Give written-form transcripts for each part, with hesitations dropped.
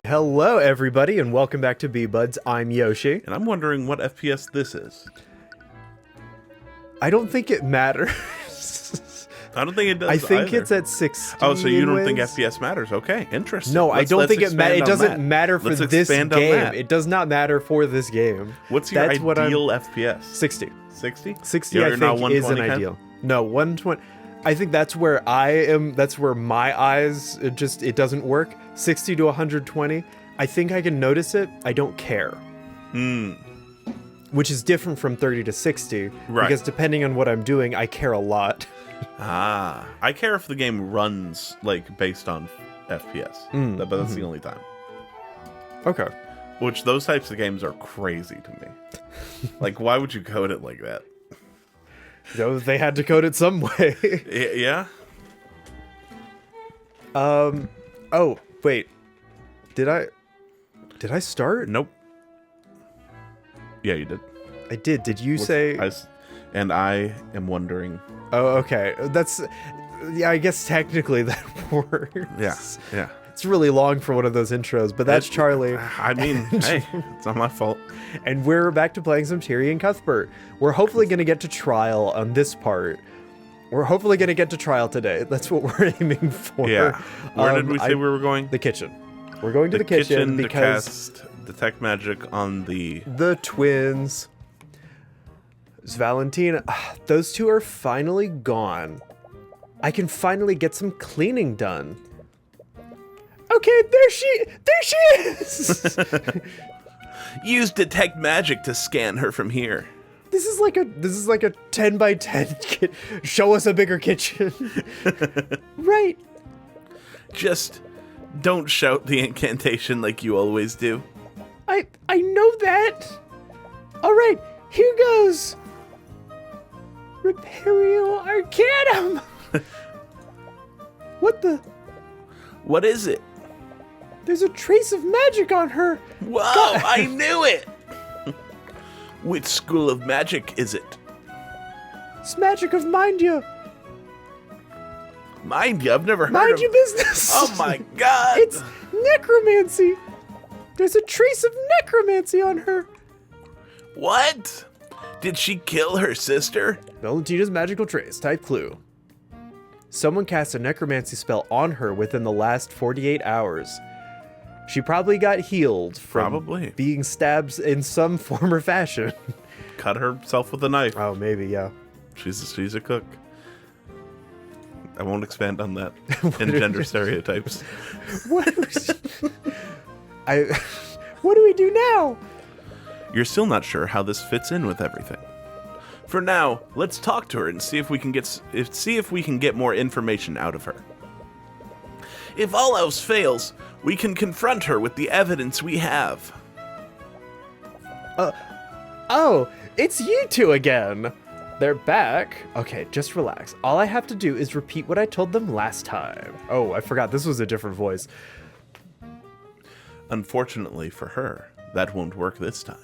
Hello, everybody, and welcome back to B-Buds. I'm Yoshi. And I'm wondering what FPS this is. I don't think it matters. I don't think it does I think either. it's at 16. Oh, so you don't think FPS matters? Okay, interesting. No, I don't think it matters. It doesn't matter for this game. That. It does not matter for this game. What's your ideal FPS? 60. 60? 60, I think, is an ideal. No, 120. I think that's where I am. That's where my eyes, it doesn't work. 60 to 120. I think I can notice it. I don't care. Which is different from 30 to 60. Right. Because depending on what I'm doing, I care a lot. I care if the game runs, like, based on FPS. But that's the only time. Okay. Which, those types of games are crazy to me. Like, why would you code it like that? They had to code it some way. Yeah? Oh, wait. Did I start? Nope. Yeah, you did. I did. Did you say... I am wondering... Oh, okay. Yeah, I guess technically that works. Yeah. It's really long for one of those intros, but that's Charlie. I mean, hey, it's not my fault. And we're back to playing some Tyrion Cuthbert. We're hopefully going to get to trial on this part. We're hopefully going to get to trial today. That's what we're aiming for. Yeah. Where did we say we were going? The kitchen. We're going to the kitchen because... to cast Detect Magic on the twins. It's Valentina. Those two are finally gone. I can finally get some cleaning done. Okay, there she is. Use Detect Magic to scan her from here. This is like a 10 by 10 kit. Show us a bigger kitchen. Right. Just don't shout the incantation like you always do. I know that. All right, here goes. Repario Arcanum. What is it? There's a trace of magic on her. Whoa, God. I knew it. Which school of magic is it? It's magic of Mind Ya. Mind Ya? I've never heard Mind of... your business. Oh my God. It's necromancy. There's a trace of necromancy on her. What? Did she kill her sister? Valentina's magical trace. Type clue. Someone cast a necromancy spell on her within the last 48 hours. She probably got healed from being stabbed in some form or fashion. Cut herself with a knife. Oh, maybe, yeah. She's a cook. I won't expand on that. And gender stereotypes. What do we do now? You're still not sure how this fits in with everything. For now, let's talk to her and see if we can get more information out of her. If all else fails, we can confront her with the evidence we have. Oh, it's you two again. They're back. Okay, just relax. All I have to do is repeat what I told them last time. Oh, I forgot. This was a different voice. Unfortunately for her, that won't work this time.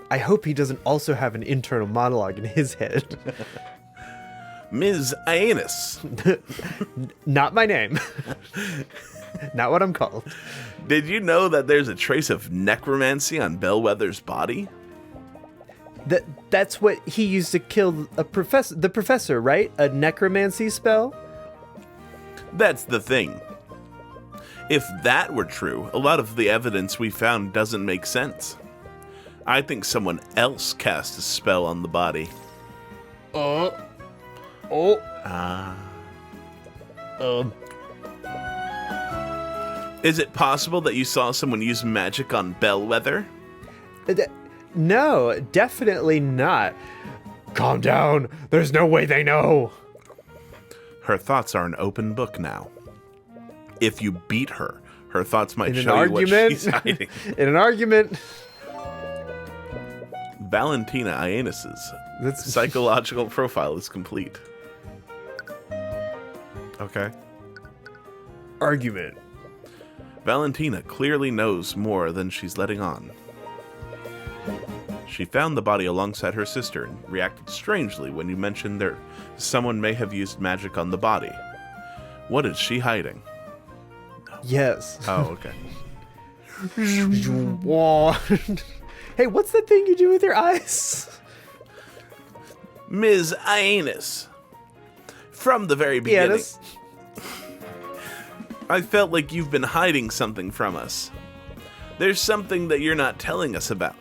I hope he doesn't also have an internal monologue in his head. Ms. Aenus. Not my name. Not what I'm called. Did you know that there's a trace of necromancy on Bellwether's body? That's what he used to kill the professor, right? A necromancy spell? That's the thing. If that were true, a lot of the evidence we found doesn't make sense. I think someone else cast a spell on the body. Is it possible that you saw someone use magic on Bellwether? No, definitely not. Calm down. There's no way they know. Her thoughts are an open book now. If you beat her, her thoughts might show you what she's hiding. In an argument. Valentina Aenus's psychological profile is complete. Okay. Argument. Valentina clearly knows more than she's letting on. She found the body alongside her sister and reacted strangely when you mentioned someone may have used magic on the body. What is she hiding? Yes. Oh, okay. Hey, what's that thing you do with your eyes? Ms. Aenus, from the very beginning, I felt like you've been hiding something from us. There's something that you're not telling us about.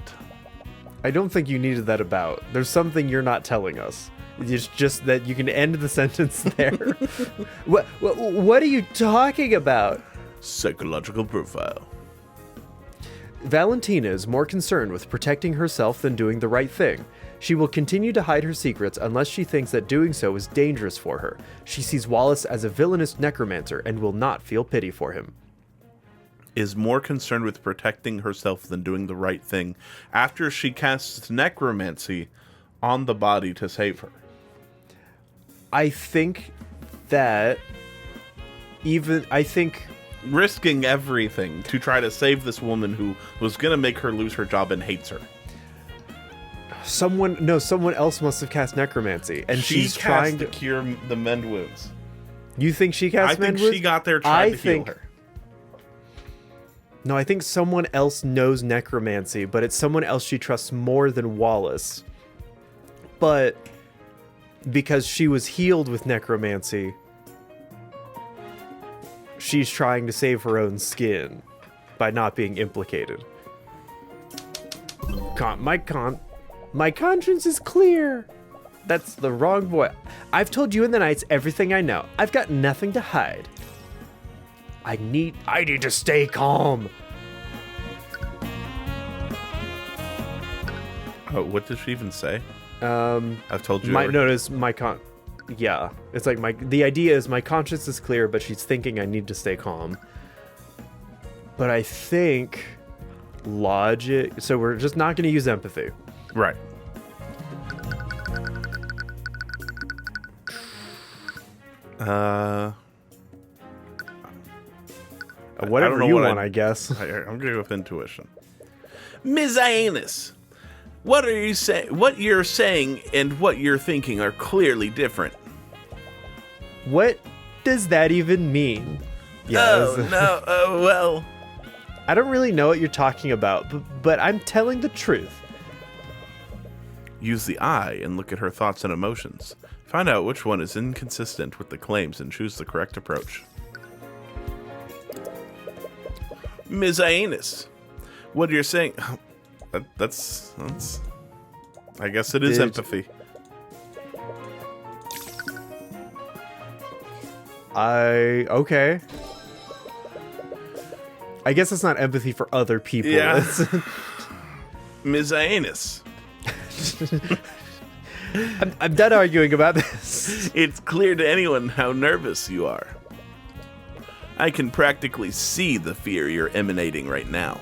I don't think you needed that about. There's something you're not telling us. It's just that you can end the sentence there. What are you talking about? Psychological profile. Valentina is more concerned with protecting herself than doing the right thing. She will continue to hide her secrets unless she thinks that doing so is dangerous for her. She sees Wallace as a villainous necromancer and will not feel pity for him. Is more concerned with protecting herself than doing the right thing after she casts necromancy on the body to save her. I think risking everything to try to save this woman who was going to make her lose her job and hates her. Someone else must have cast necromancy, and she's trying to cure the mend wounds. You think she cast mend wounds? I think she got there trying to heal her. No, I think someone else knows necromancy, but it's someone else she trusts more than Wallace. But because she was healed with necromancy, she's trying to save her own skin by not being implicated. My conscience is clear. That's the wrong voice. I've told you in the nights everything I know. I've got nothing to hide. I need to stay calm. Oh, what did she even say? I've told you. Yeah, it's like the idea is my conscience is clear, but she's thinking I need to stay calm. But I think logic. So we're just not going to use empathy, right? Whatever you want, I guess. I'm gonna go with intuition. Ms. Aenus, what are you saying? What you're saying and what you're thinking are clearly different. What does that even mean? Well, I don't really know what you're talking about, but I'm telling the truth. Use the eye and look at her thoughts and emotions. Find out which one is inconsistent with the claims and choose the correct approach. Ms. Aenus, what you're saying... That's I guess it is empathy. Okay. I guess it's not empathy for other people. Yeah. Ms. Aenus. I'm done arguing about this. It's clear to anyone how nervous you are. I can practically see the fear you're emanating right now.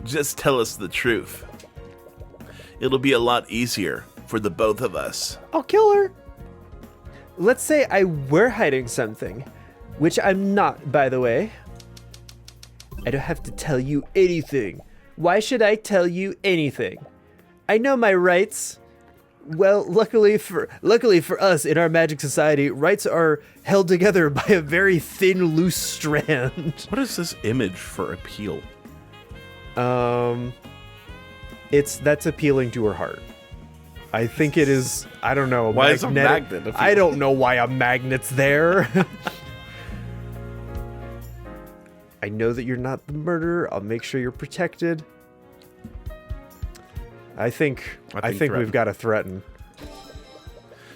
Just tell us the truth. It'll be a lot easier for the both of us. I'll kill her. Let's say I were hiding something, which I'm not, by the way. I don't have to tell you anything. Why should I tell you anything? I know my rights. Well, luckily for us in our magic society, rights are held together by a very thin, loose strand. What is this image for appeal? That's appealing to her heart. I think it is. I don't know. Why is a magnet? I don't know why a magnet's there. I know that you're not the murderer. I'll make sure you're protected. I think we've got to threaten.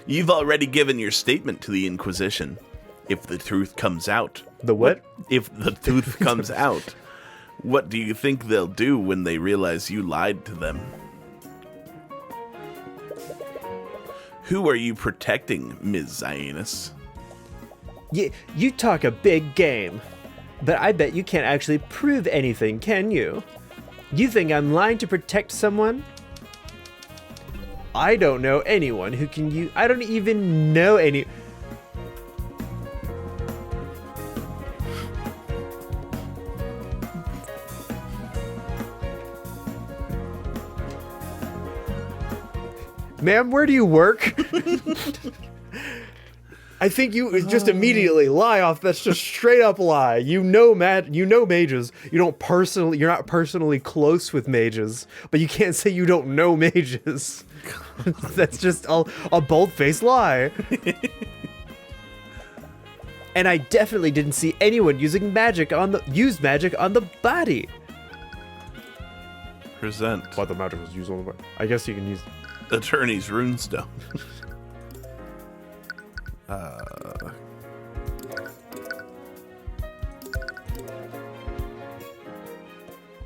You've already given your statement to the Inquisition. If the truth comes out. The what? If the truth comes out, what do you think they'll do when they realize you lied to them? Who are you protecting, Ms. Aenus? You talk a big game, but I bet you can't actually prove anything, can you? You think I'm lying to protect someone? I don't know anyone who can use... I don't even know any... Ma'am, where do you work? I think you just immediately lie off. That's just straight up lie. You know mages. You're not personally close with mages, but you can't say you don't know mages. That's just a bold-faced lie. And I definitely didn't see anyone use magic on the body. Present. What the magic was used on the body? I guess you can use Attorney's runestone.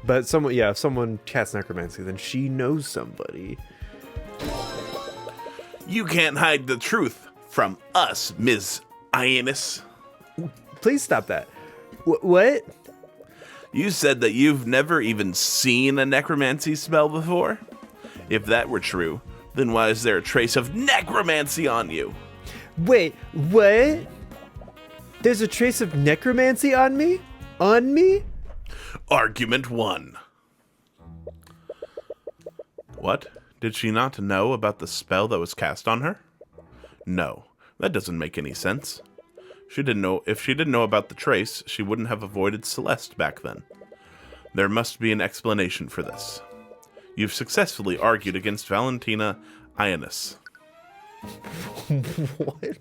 But if someone casts necromancy, then she knows somebody. You can't hide the truth from us, Ms. Ionis. Please stop that. What? You said that you've never even seen a necromancy spell before? If that were true, then why is there a trace of necromancy on you? Wait, what? There's a trace of necromancy on me? On me? Argument 1. What? Did she not know about the spell that was cast on her? No, that doesn't make any sense. She didn't know. If she didn't know about the trace, she wouldn't have avoided Celeste back then. There must be an explanation for this. You've successfully argued against Valentina Ionis. What?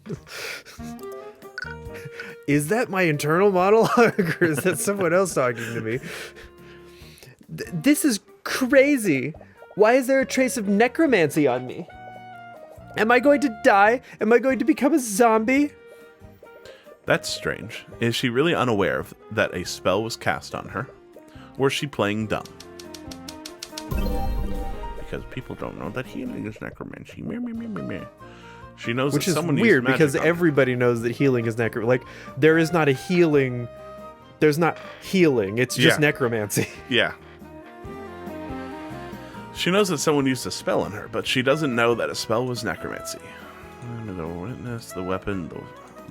Is that my internal monologue, or is that someone else talking to me? This is crazy. Why is there a trace of necromancy on me? Am I going to die? Am I going to become a zombie? That's strange. Is she really unaware that a spell was cast on her? Or is she playing dumb? Because people don't know that healing is necromancy. She knows Which that is someone weird used magic because on her. everybody knows that healing is necromancy. Like, there is not a healing. There's not healing. It's just necromancy. Yeah. She knows that someone used a spell on her, but she doesn't know that a spell was necromancy. The witness, the weapon,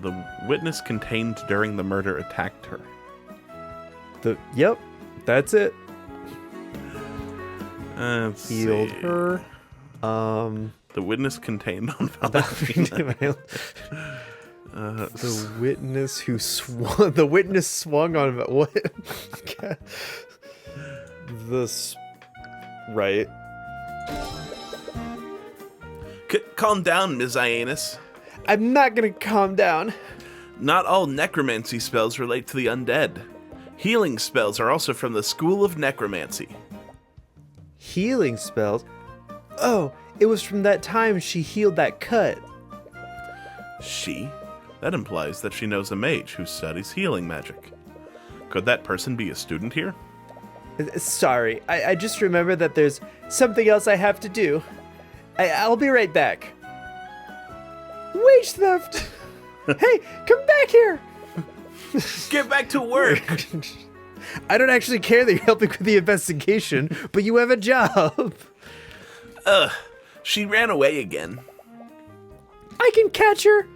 the witness contained during the murder attacked her. Yep, that's it. Let's Healed see. her. The witness contained on Valentina. The witness who swung. The witness swung on what? Right. Calm down, Ms. Ionis. I'm not gonna calm down. Not all necromancy spells relate to the undead. Healing spells are also from the school of necromancy. Healing spells? Oh, it was from that time she healed that cut. She? That implies that she knows a mage who studies healing magic. Could that person be a student here? Sorry, I just remember that there's something else I have to do. I'll be right back. Wage theft! Hey, come back here! Get back to work! I don't actually care that you're helping with the investigation, but you have a job. She ran away again. I can catch her.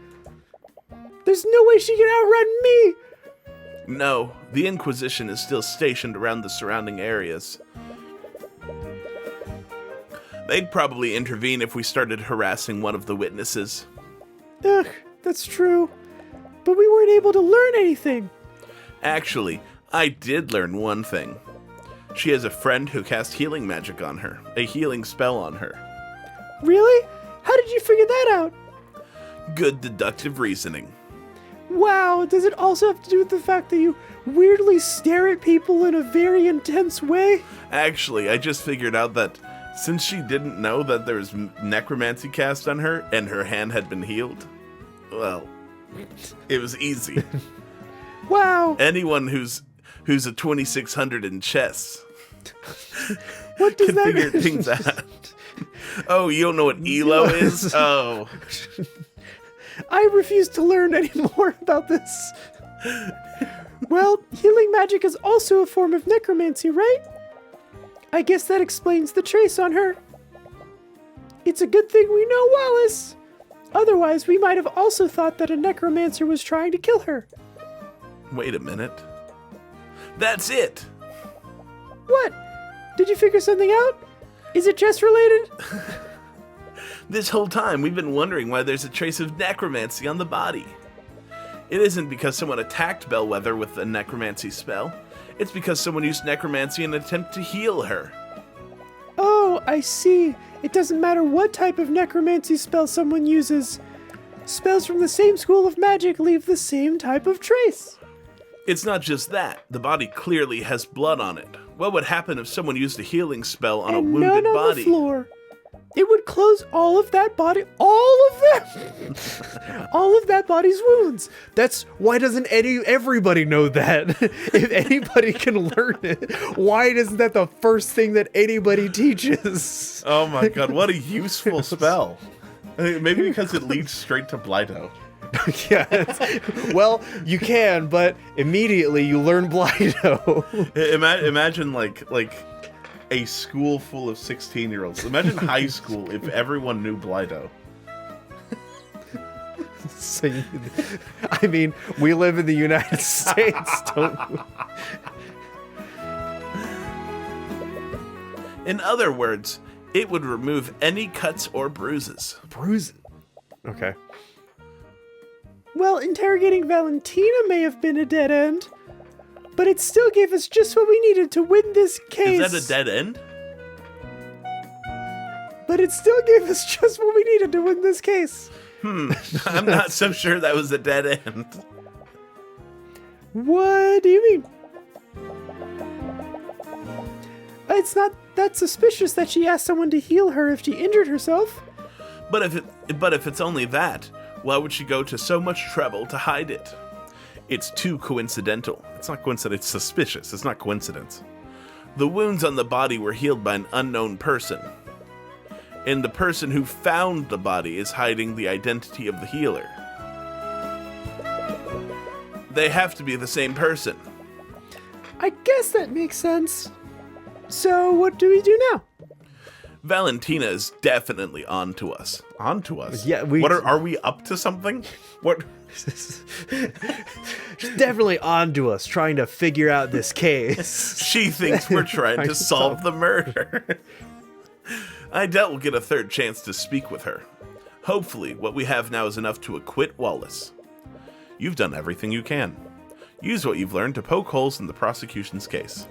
There's no way she can outrun me. No, the Inquisition is still stationed around the surrounding areas. They'd probably intervene if we started harassing one of the witnesses. Ugh, that's true. But we weren't able to learn anything. Actually, I did learn one thing. She has a friend who cast healing magic on her, a healing spell on her. Really? How did you figure that out? Good deductive reasoning. Wow, does it also have to do with the fact that you weirdly stare at people in a very intense way? Actually, I just figured out that since she didn't know that there was necromancy cast on her and her hand had been healed, well, it was easy. Wow. Anyone who's a 2600 in chess What does can that figure mean? things out. Oh, you don't know what ELO is? Oh. I refuse to learn any more about this. Well, healing magic is also a form of necromancy, right? I guess that explains the trace on her. It's a good thing we know Wallace. Otherwise, we might have also thought that a necromancer was trying to kill her. Wait a minute. That's it. What? Did you figure something out? Is it chess related? This whole time, we've been wondering why there's a trace of necromancy on the body. It isn't because someone attacked Bellwether with a necromancy spell. It's because someone used necromancy in an attempt to heal her. Oh, I see. It doesn't matter what type of necromancy spell someone uses. Spells from the same school of magic leave the same type of trace. It's not just that. The body clearly has blood on it. What would happen if someone used a healing spell on a wounded none on body? The floor. It would close all of that body, all of them, all of that body's wounds. That's why doesn't everybody know that? If anybody can learn it, why isn't that the first thing that anybody teaches? Oh my god, what a useful spell. Maybe because it leads straight to Blighto. Yeah. Well, you can, but immediately you learn Blighto. Imagine like a school full of 16-year-olds. Imagine high school if everyone knew Blighto. So I mean, we live in the United States, don't we? In other words, it would remove any cuts or bruises. Bruises? Okay. Well, interrogating Valentina may have been a dead end, but it still gave us just what we needed to win this case. Is that a dead end? But it still gave us just what we needed to win this case. I'm not so sure that was a dead end. What do you mean? It's not that suspicious that she asked someone to heal her if she injured herself. But if it's only that, why would she go to so much trouble to hide it? It's too coincidental. It's not coincidence, it's suspicious. It's not coincidence. The wounds on the body were healed by an unknown person. And the person who found the body is hiding the identity of the healer. They have to be the same person. I guess that makes sense. So what do we do now? Valentina is definitely on to us. On to us? Yeah, are we up to something? What? She's definitely on to us, trying to figure out this case. She thinks we're trying to solve the murder. I doubt we'll get a third chance to speak with her. Hopefully, what we have now is enough to acquit Wallace. You've done everything you can. Use what you've learned to poke holes in the prosecution's case.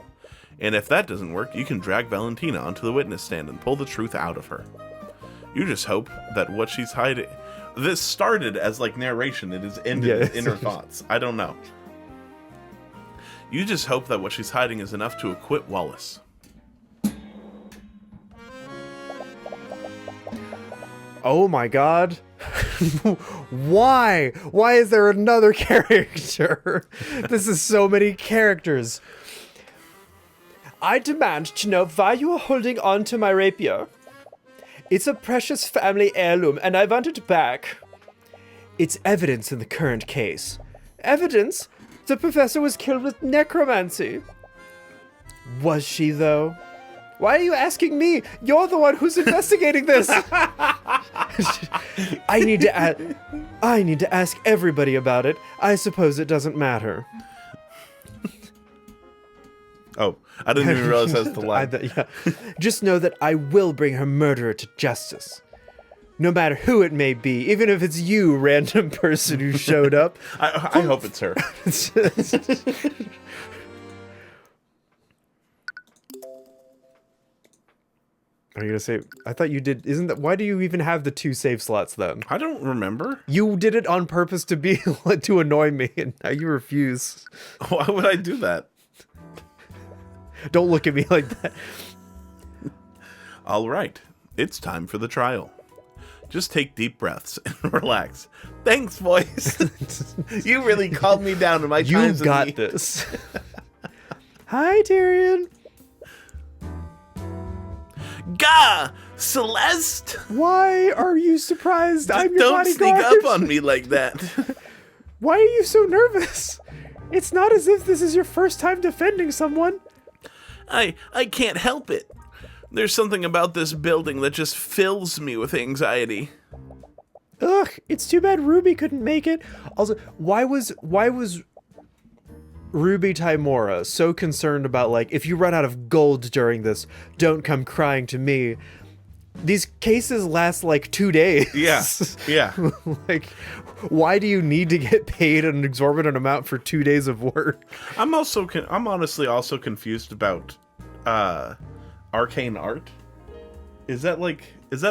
And if that doesn't work, you can drag Valentina onto the witness stand and pull the truth out of her. You just hope that what she's hiding... This started as like narration, it is ended in her thoughts. I don't know. You just hope that what she's hiding is enough to acquit Wallace. Oh my god. Why? Why is there another character? This is so many characters. I demand to know why you are holding on to my rapier. It's a precious family heirloom, and I want it back. It's evidence in the current case. Evidence? The professor was killed with necromancy. Was she, though? Why are you asking me? You're the one who's investigating this. I need to ask everybody about it. I suppose it doesn't matter. Oh, I didn't even realize that's the line. Just know that I will bring her murderer to justice. No matter who it may be, even if it's you, random person who showed up. I hope it's her. Are you gonna say? I thought you did. Isn't that? Why do you even have the 2 save slots then? I don't remember. You did it on purpose to annoy me, and now you refuse. Why would I do that? Don't look at me like that. All right, it's time for the trial. Just take deep breaths and relax. Thanks, voice. You really calmed me down in my times You got this. Hi, Tyrion. Gah! Celeste! Why are you surprised? I'm your bodyguard. Don't sneak up on me like that. Why are you so nervous? It's not as if this is your first time defending someone. I can't help it. There's something about this building that just fills me with anxiety. Ugh, it's too bad Ruby couldn't make it. Also, why was Ruby Tymora so concerned about, like, if you run out of gold during this, don't come crying to me. These cases last like 2 days. Yeah. Yeah. Like, why do you need to get paid an exorbitant amount for 2 days of work? I'm honestly also confused about arcane art. Is that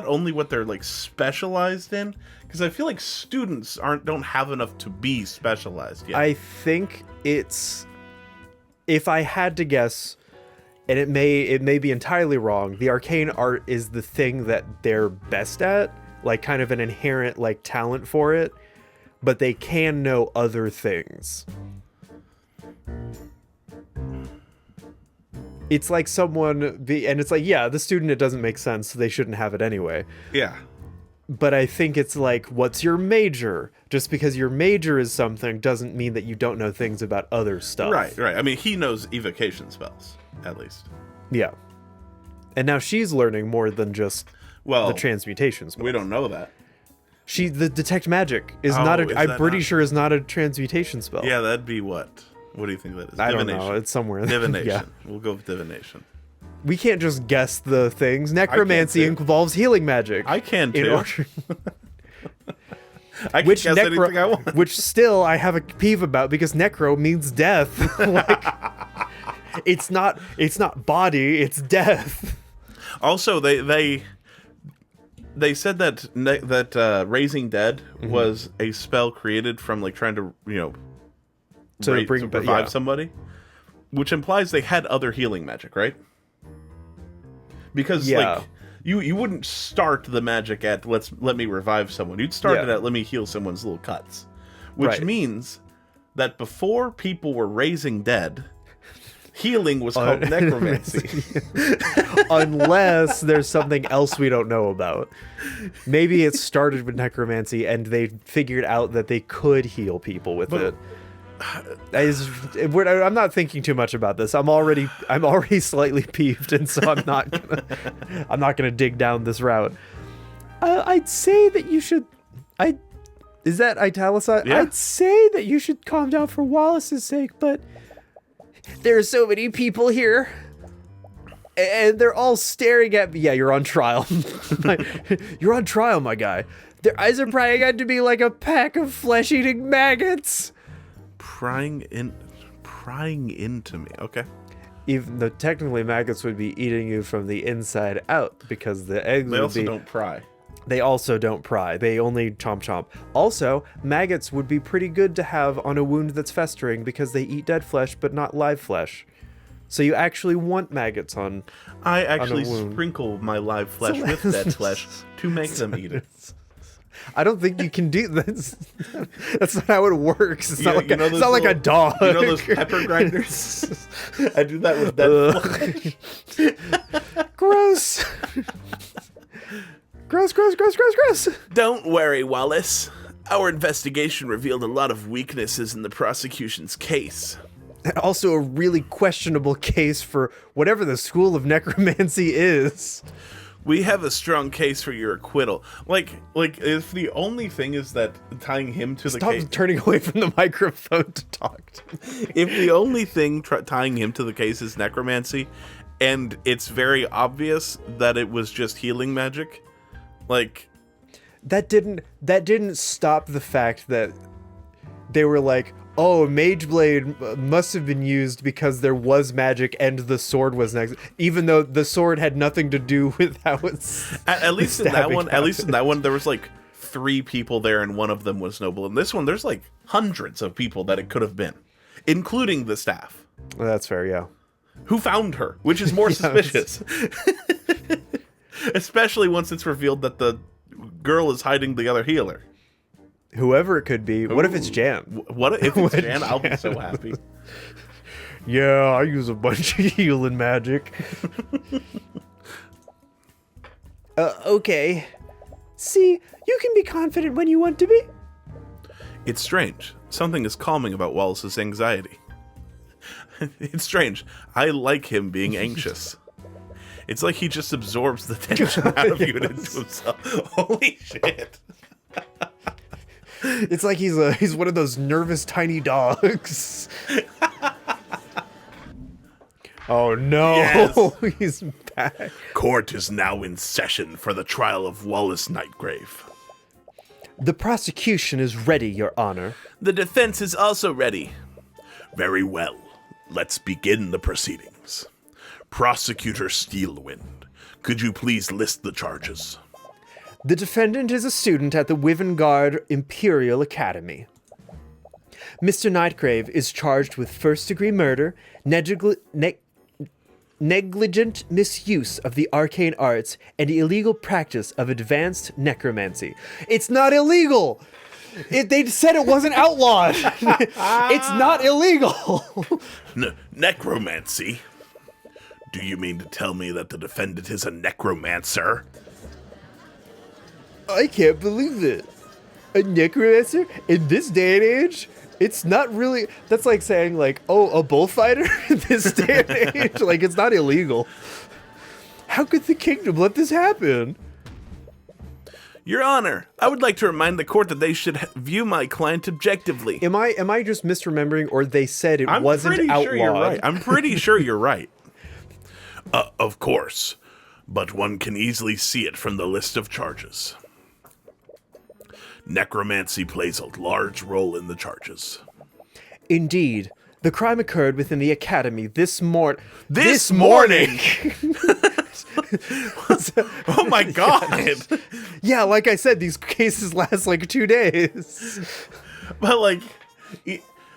only what they're like specialized in? Because I feel like students don't have enough to be specialized yet. I think it's, if I had to guess, and it may be entirely wrong, the arcane art is the thing that they're best at, like kind of an inherent like talent for it, but they can know other things. It's like and it's like, yeah, the student, it doesn't make sense, so they shouldn't have it anyway. Yeah. But I think it's like, what's your major? Just because your major is something doesn't mean that you don't know things about other stuff. Right. I mean, he knows evocation spells, at least. Yeah. And now she's learning more than just the transmutation spells. We don't know that. The detect magic is I'm pretty sure is not a transmutation spell. Yeah, that'd be what? What do you think that is? I don't know. It's somewhere. Divination. Yeah. We'll go with divination. We can't just guess the things. Necromancy involves healing magic. I can too. I can guess anything I want. Which still I have a peeve about, because necro means death. Like, it's not body, it's death. Also, they said that raising dead was a spell created from like trying to revive somebody, which implies they had other healing magic, right? Because like you wouldn't start the magic at let me revive someone. You'd start it at let me heal someone's little cuts, which means that before people were raising dead, healing was called necromancy. Unless there's something else we don't know about. Maybe it started with necromancy and they figured out that they could heal people with it. I'm not thinking too much about this. I'm already slightly peeved, and so I'm not gonna dig down this route. I'd say that you should. Is that italicized? Yeah. I'd say that you should calm down for Wallace's sake, but there are so many people here, and they're all staring at me. Yeah, you're on trial. You're on trial, my guy. Their eyes are prying out to be like a pack of flesh-eating maggots. Prying into me. Okay. Even though technically maggots would be eating you from the inside out, because the eggs don't pry. They also don't pry. They only chomp. Also, maggots would be pretty good to have on a wound that's festering, because they eat dead flesh but not live flesh. So you actually want maggots on. I actually sprinkle my live flesh with dead flesh to make them eat it. I don't think you can do this. That's not how it works. It's not like a dog. You know those pepper grinders? I do that with dead flesh. Gross. Gross. Don't worry, Wallace. Our investigation revealed a lot of weaknesses in the prosecution's case. And also a really questionable case for whatever the school of necromancy is. We have a strong case for your acquittal. Like if the only thing is that tying him to the case... Stop turning away from the microphone to talk to me. If the only thing tying him to the case is necromancy, and it's very obvious that it was just healing magic, like... That didn't stop the fact that they were like, oh, Mage Blade must have been used because there was magic and the sword was next, even though the sword had nothing to do with how it's at least in that one there was like 3 people there and one of them was noble. In this one there's like hundreds of people that it could have been, including the staff. Well, that's fair, yeah. Who found her, which is more suspicious. Especially once it's revealed that the girl is hiding the other healer. Whoever it could be. What if it's Jan? What if it's Jan? I'll be so happy. Yeah, I use a bunch of healing magic. Okay. See, you can be confident when you want to be. It's strange. Something is calming about Wallace's anxiety. It's strange. I like him being anxious. It's like he just absorbs the tension out of you and into himself. Holy shit. It's like he's one of those nervous tiny dogs. Oh no, yes. He's back. Court is now in session for the trial of Wallace Nightgrave. The prosecution is ready, Your Honor. The defense is also ready. Very well. Let's begin the proceedings. Prosecutor Steelwind, could you please list the charges? The defendant is a student at the Wivengard Imperial Academy. Mr. Nightgrave is charged with first-degree murder, negligent misuse of the arcane arts, and illegal practice of advanced necromancy. It's not illegal! They said it wasn't outlawed! It's not illegal! Necromancy? Do you mean to tell me that the defendant is a necromancer? I can't believe it. A necromancer? In this day and age? It's not really... That's like saying, like, oh, a bullfighter in this day and age? Like, it's not illegal. How could the kingdom let this happen? Your Honor, I would like to remind the court that they should view my client objectively. Am I just misremembering, or they said it wasn't outlawed? Sure you're right. I'm pretty sure you're right. Of course, but one can easily see it from the list of charges. Necromancy plays a large role in the charges. Indeed. The crime occurred within the academy this morning. Oh my god! Yeah, like I said, these cases last like 2 days. But like,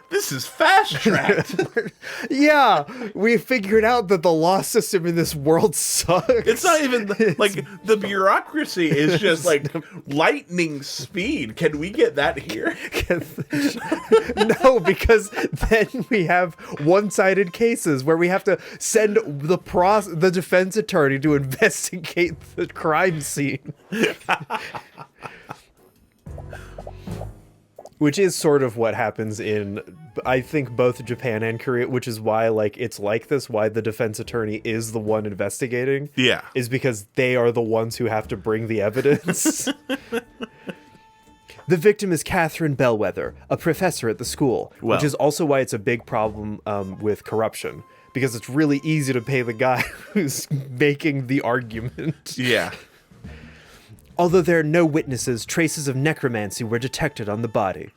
this is fast-tracked. Yeah, we figured out that the law system in this world sucks. It's not even, like, the bureaucracy is just, like, lightning speed. Can we get that here? No, because then we have one-sided cases where we have to send the defense attorney to investigate the crime scene. Which is sort of what happens in, I think, both Japan and Korea, which is why, like, it's like this, why the defense attorney is the one investigating. Yeah. Is because they are the ones who have to bring the evidence. The victim is Catherine Bellwether, a professor at the school, which is also why it's a big problem with corruption, because it's really easy to pay the guy who's making the argument. Yeah. Although there are no witnesses, traces of necromancy were detected on the body.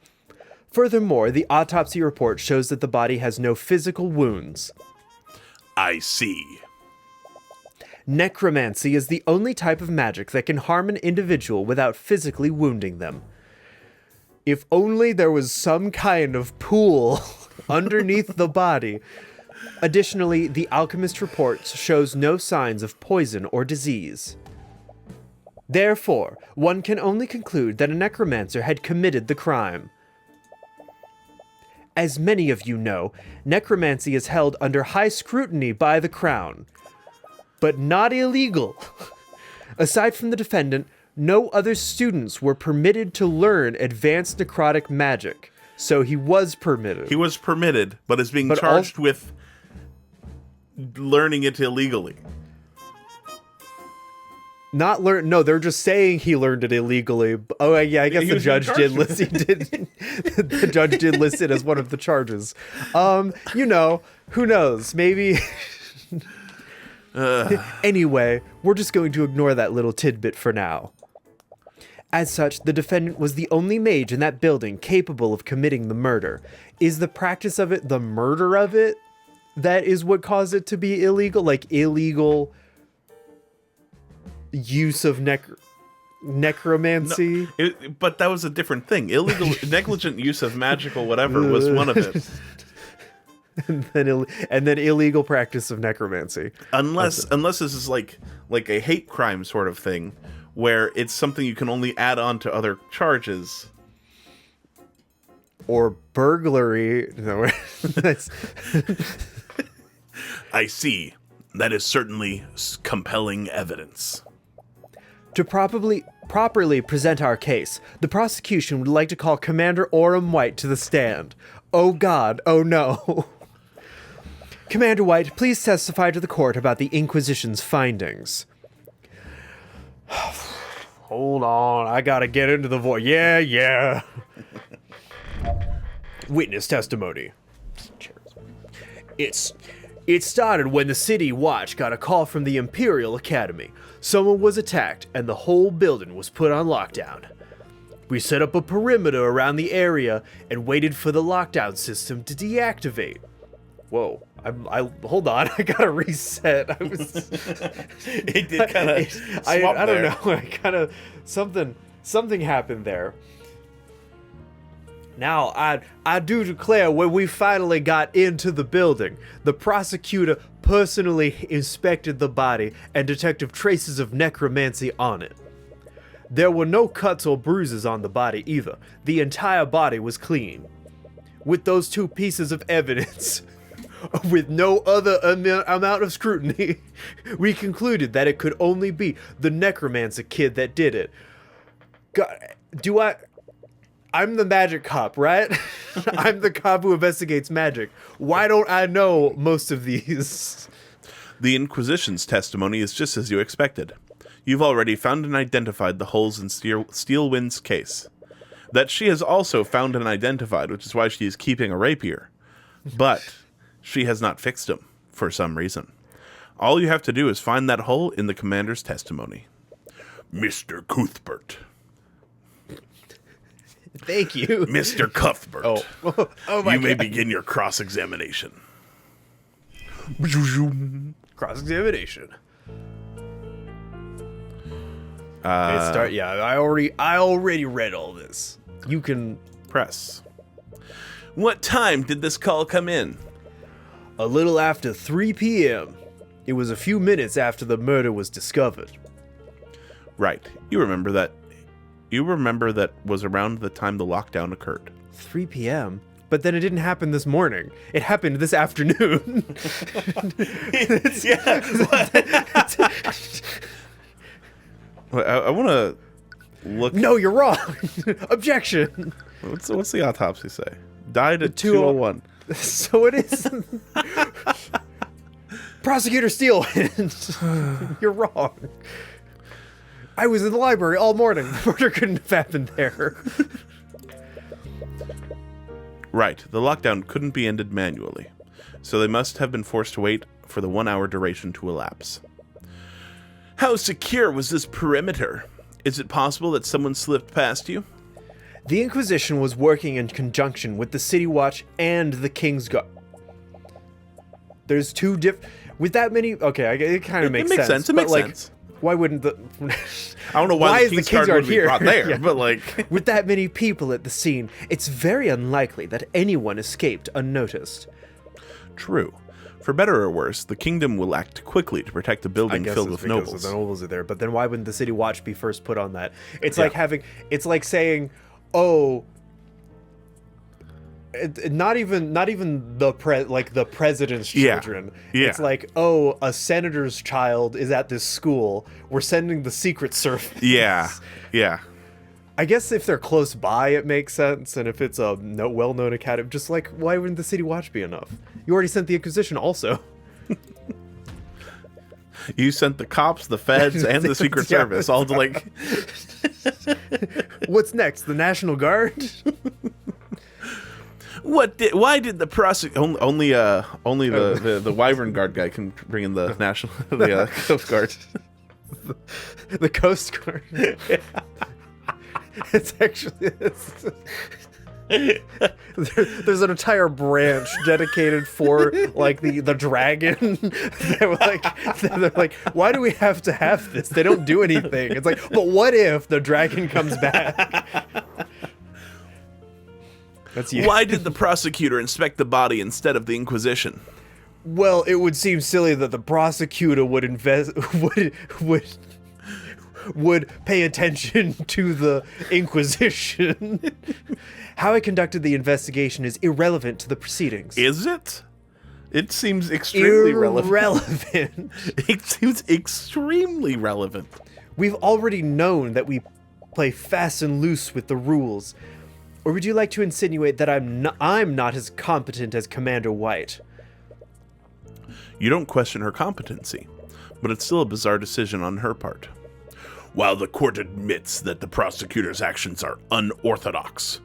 Furthermore, the autopsy report shows that the body has no physical wounds. I see. Necromancy is the only type of magic that can harm an individual without physically wounding them. If only there was some kind of pool underneath the body. Additionally, the alchemist report shows no signs of poison or disease. Therefore, one can only conclude that a necromancer had committed the crime. As many of you know, necromancy is held under high scrutiny by the Crown, but not illegal. Aside from the defendant, no other students were permitted to learn advanced necrotic magic, so he was permitted. He was permitted, but is being charged with learning it illegally. No, they're just saying he learned it illegally. Oh, yeah, I guess the judge did list the judge did list it as one of the charges. You know, who knows? Maybe. Anyway, we're just going to ignore that little tidbit for now. As such, the defendant was the only mage in that building capable of committing the murder. Is the practice of it, the murder of it, that is what caused it to be illegal? Like, illegal use of necromancy? No, but that was a different thing. Illegal, negligent use of magical whatever was one of it. and then illegal practice of necromancy. Unless this is like a hate crime sort of thing, where it's something you can only add on to other charges. Or burglary. No, that's... I see. That is certainly compelling evidence. To properly present our case, the prosecution would like to call Commander Orem White to the stand. Oh God, oh no. Commander White, please testify to the court about the Inquisition's findings. Hold on, I gotta get into the voice. Yeah. Witness testimony. It started when the City Watch got a call from the Imperial Academy. Someone was attacked, and the whole building was put on lockdown. We set up a perimeter around the area and waited for the lockdown system to deactivate. Whoa. Hold on, I gotta reset. It did kind of I don't know. I kind of something happened there. Now, I do declare, when we finally got into the building, the prosecutor personally inspected the body and detected traces of necromancy on it. There were no cuts or bruises on the body either. The entire body was clean. With those two pieces of evidence, with no other amount of scrutiny, we concluded that it could only be the necromancer kid that did it. God, I'm the magic cop, right? I'm the cop who investigates magic. Why don't I know most of these? The Inquisition's testimony is just as you expected. You've already found and identified the holes in Steelwind's case. That she has also found and identified, which is why she is keeping a rapier. But she has not fixed him, for some reason. All you have to do is find that hole in the commander's testimony. Mr. Cuthbert. Thank you. Mr. Cuthbert. Oh my You may God. begin your cross-examination. Cross-examination. I already read all this. You can Press. What time did this call come in? a little after 3 p.m. It was a few minutes after the murder was discovered. Right. You remember that was around the time the lockdown occurred. 3 p.m. But then it didn't happen this morning. It happened this afternoon. I want to look. No, you're wrong. Objection. What's the autopsy say? Died at 2:01. So it is. Prosecutor Steelwind. You're wrong. I was in the library all morning. The murder couldn't have happened there. Right. The lockdown couldn't be ended manually, so they must have been forced to wait for the 1 hour duration to elapse. How secure was this perimeter? Is it possible that someone slipped past you? The Inquisition was working in conjunction with the City Watch and the King's Guard. There's two with that many. Okay, it kind of makes sense. It makes sense. Why wouldn't the? I don't know why the King's Guard would be brought there, Yeah. but like With that many people at the scene, it's very unlikely that anyone escaped unnoticed. True. For better or worse, the kingdom will act quickly to protect a building filled with nobles. The nobles are there, but then why wouldn't the City Watch be first put on that? It's like saying, oh, not even the president's children. Yeah. It's like, oh, a senator's child is at this school. We're sending the Secret Service. Yeah. I guess if they're close by, it makes sense, and if it's a well-known academy, just like, why wouldn't the City Watch be enough? You already sent the Inquisition also. You sent the cops, the feds, and the Secret Service all to like. What's next? The National Guard? Why did the prosecutor only the Wyvern Guard guy can bring in the Coast Guard? The Coast Guard. It's actually there's an entire branch dedicated for like the dragon. They're like, why do we have to have this? They don't do anything. It's like, but what if the dragon comes back? That's you. Why did the prosecutor inspect the body instead of the Inquisition? Well, it would seem silly that the prosecutor would pay attention to the Inquisition. How I conducted the investigation is irrelevant to the proceedings. Is it? It seems extremely relevant. It seems extremely relevant. We've already known that we play fast and loose with the rules. Or would you like to insinuate that I'm not as competent as Commander White? You don't question her competency, but it's still a bizarre decision on her part. While the court admits that the prosecutor's actions are unorthodox,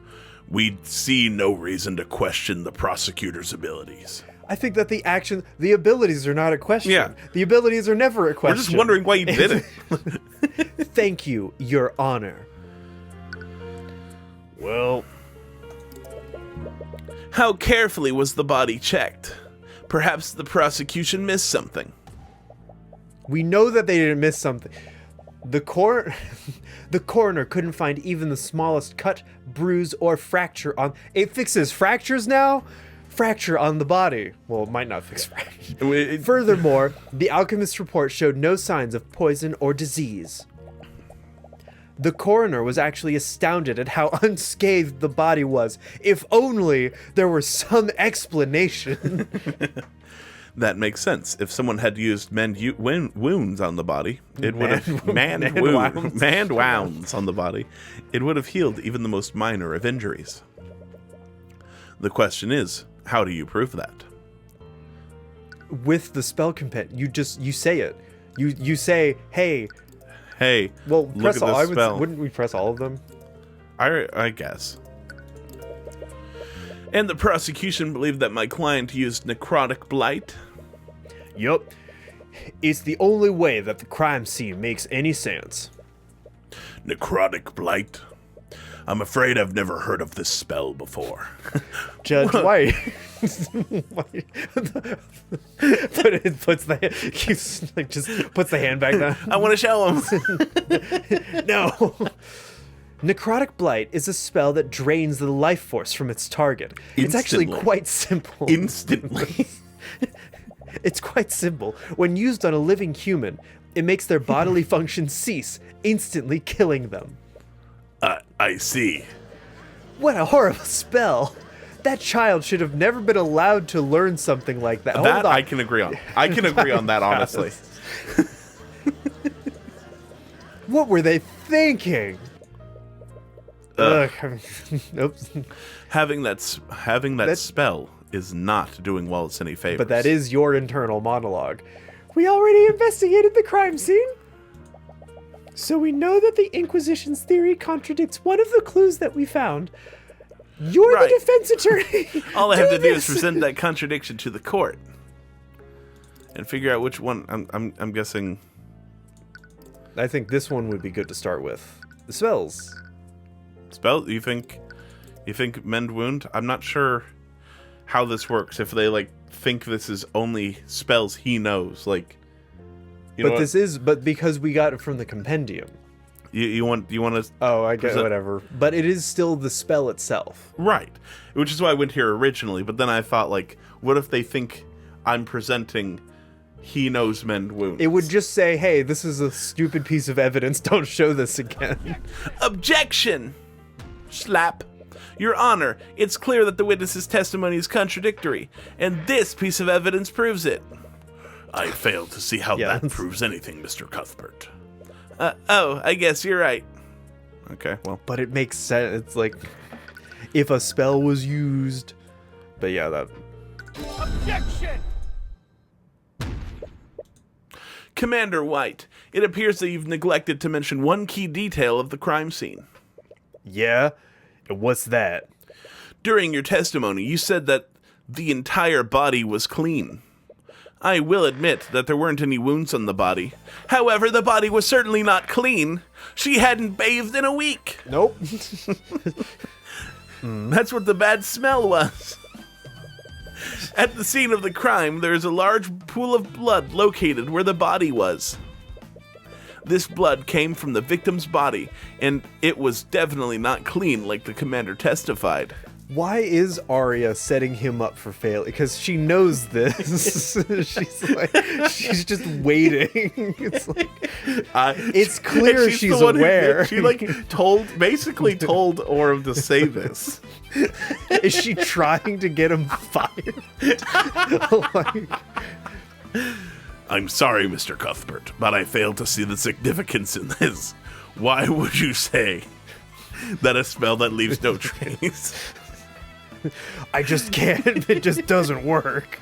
we see no reason to question the prosecutor's abilities. I think that the abilities are not a question. Yeah. The abilities are never a question. We're just wondering why you did it. Thank you, Your Honor. Well, how carefully was the body checked? Perhaps the prosecution missed something. We know that they didn't miss something. The coroner couldn't find even the smallest cut, bruise, or fracture on... It fixes fractures now? Fracture on the body. Well, it might not fix fracture. Furthermore, the alchemist's report showed no signs of poison or disease. The coroner was actually astounded at how unscathed the body was. If only there were some explanation. That makes sense. If someone had used wounds on the body, it would have manned wounds on the body. It would have healed even the most minor of injuries. The question is, how do you prove that? With the spell compet, you say it. You say, hey. Well, look press at all. this spell. Wouldn't we press all of them? I guess. And the prosecution believed that my client used necrotic blight? Yup. It's the only way that the crime scene makes any sense. Necrotic blight? I'm afraid I've never heard of this spell before. Judge White. But it puts the hand back down. I want to show him. No. Necrotic Blight is a spell that drains the life force from its target. It's actually quite simple. Instantly. It's quite simple. When used on a living human, it makes their bodily function cease, instantly killing them. I see. What a horrible spell. That child should have never been allowed to learn something like that. That I can agree on. I can agree on that, honestly. What were they thinking? Oops. Having that spell is not doing Wallace any favors. But that is your internal monologue. We already investigated the crime scene, so we know that the Inquisition's theory contradicts one of the clues that we found. You're the defense attorney. All I have to do is present that contradiction to the court and figure out which one. I'm guessing. I think this one would be good to start with. The spells. Spell? You think mend wound? I'm not sure how this works. If they think this is only spells he knows, but because we got it from the compendium. You want to? Oh, I get whatever. But it is still the spell itself, right? Which is why I went here originally. But then I thought, what if they think I'm presenting? He knows mend wounds. It would just say, "Hey, this is a stupid piece of evidence. Don't show this again." Objection! Slap. Your Honor, it's clear that the witness's testimony is contradictory, and this piece of evidence proves it. I fail to see how that proves anything, Mr. Cuthbert. I guess you're right. Okay, well. But it makes sense. It's if a spell was used. But yeah, that... Objection! Commander White, it appears that you've neglected to mention one key detail of the crime scene. Yeah? And what's that? During your testimony, you said that the entire body was clean. I will admit that there weren't any wounds on the body. However, the body was certainly not clean. She hadn't bathed in a week. Nope. That's what the bad smell was. At the scene of the crime, there is a large pool of blood located where the body was. This blood came from the victim's body, and it was definitely not clean like the commander testified. Why is Arya setting him up for failure? Because she knows this. she's just waiting. It's clear she's aware. She basically told Orm to say this. Is she trying to get him fired? I'm sorry, Mr. Cuthbert, but I fail to see the significance in this. Why would you say that a spell that leaves no trace? I just can't. It just doesn't work.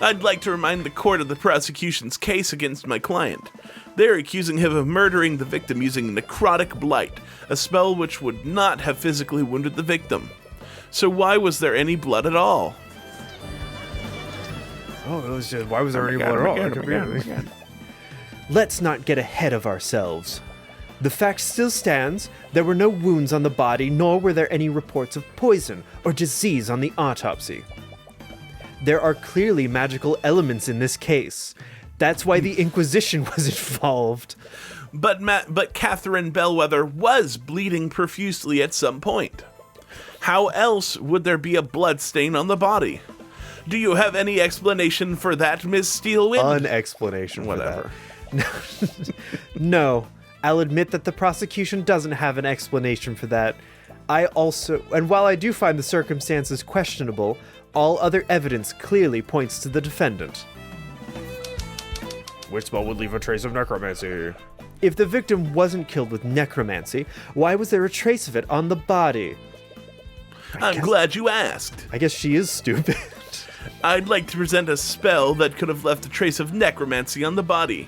I'd like to remind the court of the prosecution's case against my client. They're accusing him of murdering the victim using necrotic blight, a spell which would not have physically wounded the victim. So why was there any blood at all? Oh, it was just, why was there any blood at all? Let's not get ahead of ourselves. The fact still stands, there were no wounds on the body, nor were there any reports of poison or disease on the autopsy. There are clearly magical elements in this case. That's why the Inquisition was involved. But Catherine Bellwether was bleeding profusely at some point. How else would there be a blood stain on the body? Do you have any explanation for that, Miss Steelwind? An explanation for that. No, I'll admit that the prosecution doesn't have an explanation for that. And while I do find the circumstances questionable, all other evidence clearly points to the defendant. Which spell would leave a trace of necromancy? If the victim wasn't killed with necromancy, why was there a trace of it on the body? I'm glad you asked. I guess she is stupid. I'd like to present a spell that could have left a trace of necromancy on the body.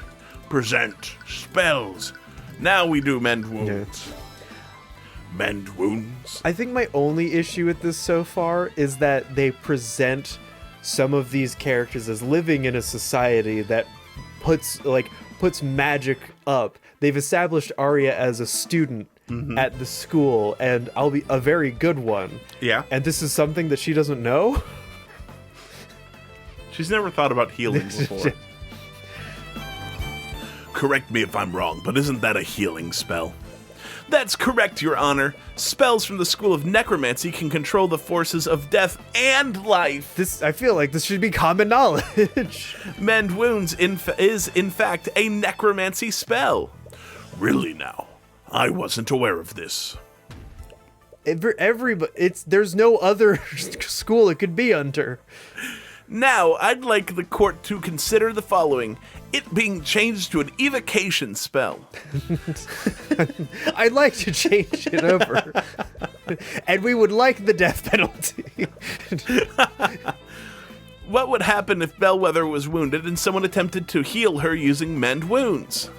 Present spells. Now we do mend wounds. Yeah. Mend wounds. I think my only issue with this so far is that they present some of these characters as living in a society that puts magic up. They've established Arya as a student at the school, and I'll be a very good one. Yeah. And this is something that she doesn't know? She's never thought about healing before. Correct me if I'm wrong, but isn't that a healing spell? That's correct, Your Honor. Spells from the School of Necromancy can control the forces of death and life. I feel like this should be common knowledge. Mend Wounds is, in fact, a necromancy spell. Really now? I wasn't aware of this. There's no other school it could be under. Now, I'd like the court to consider the following. It being changed to an evocation spell. I'd like to change it over. And we would like the death penalty. What would happen if Bellwether was wounded and someone attempted to heal her using Mend Wounds?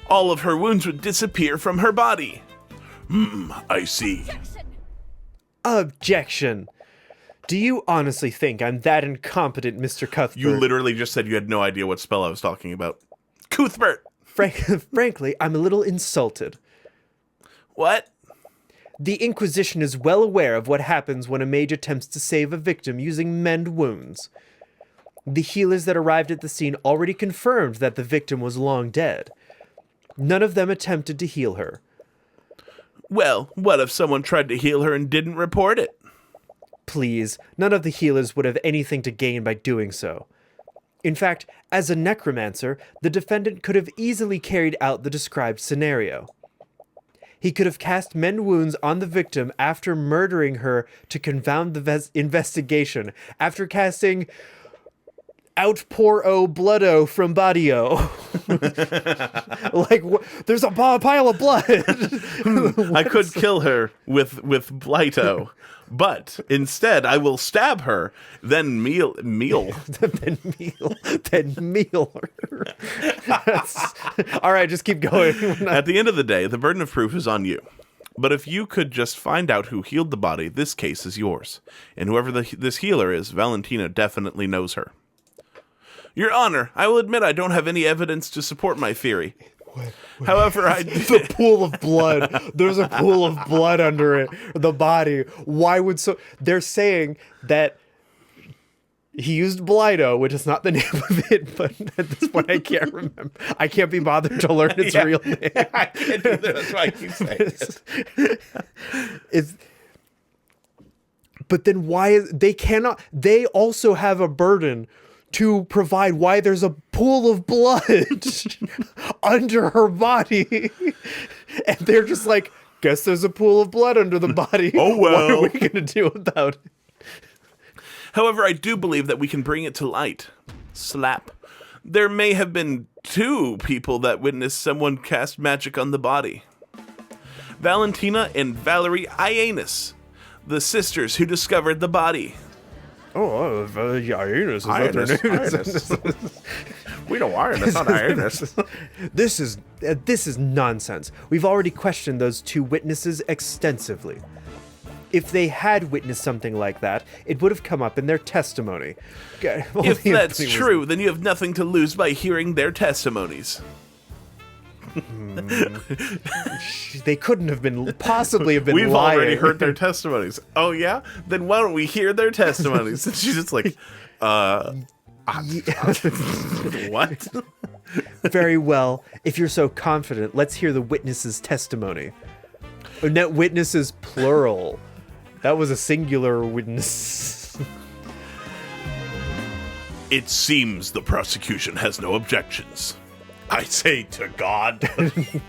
All of her wounds would disappear from her body. I see. Objection. Do you honestly think I'm that incompetent, Mr. Cuthbert? You literally just said you had no idea what spell I was talking about. Cuthbert! Frankly, I'm a little insulted. What? The Inquisition is well aware of what happens when a mage attempts to save a victim using Mend Wounds. The healers that arrived at the scene already confirmed that the victim was long dead. None of them attempted to heal her. Well, what if someone tried to heal her and didn't report it? Please, none of the healers would have anything to gain by doing so. In fact, as a necromancer, the defendant could have easily carried out the described scenario. He could have cast Mend Wounds on the victim after murdering her to confound the investigation, after casting Outpour-o Blood-o from Body-o. There's a pile of blood. I could kill her with Blight-o. But instead, I will stab her, then meal. then meal her. All right, just keep going. At the end of the day, the burden of proof is on you. But if you could just find out who healed the body, this case is yours. And whoever this healer is, Valentina definitely knows her. Your Honor, I will admit I don't have any evidence to support my theory. However, the pool of blood. There's a pool of blood under it. The body. Why would They're saying that he used Blight-o, which is not the name of it, but at this point I can't remember. I can't be bothered to learn its real name. I can't either. That's why I keep saying it. But then they also have a burden to provide why there's a pool of blood under her body. And they're just like, guess there's a pool of blood under the body. Oh, well. What are we going to do about it? However, I do believe that we can bring it to light. Slap. There may have been 2 people that witnessed someone cast magic on the body. Valentina and Valerie Ianus, the sisters who discovered the body. Oh, Ianus. Is that their name? We know Ianus, not Ianus. This is nonsense. We've already questioned those 2 witnesses extensively. if they had witnessed something like that, it would have come up in their testimony. If that's true, then you have nothing to lose by hearing their testimonies. They couldn't have been, possibly have been We've lying. already heard their testimonies. Oh, yeah? Then why don't we hear their testimonies? And she's just like, what? Very well. If you're so confident, let's hear the witness's testimony. Or net witnesses, plural. That was a singular witness. It seems the prosecution has no objections. I say to God.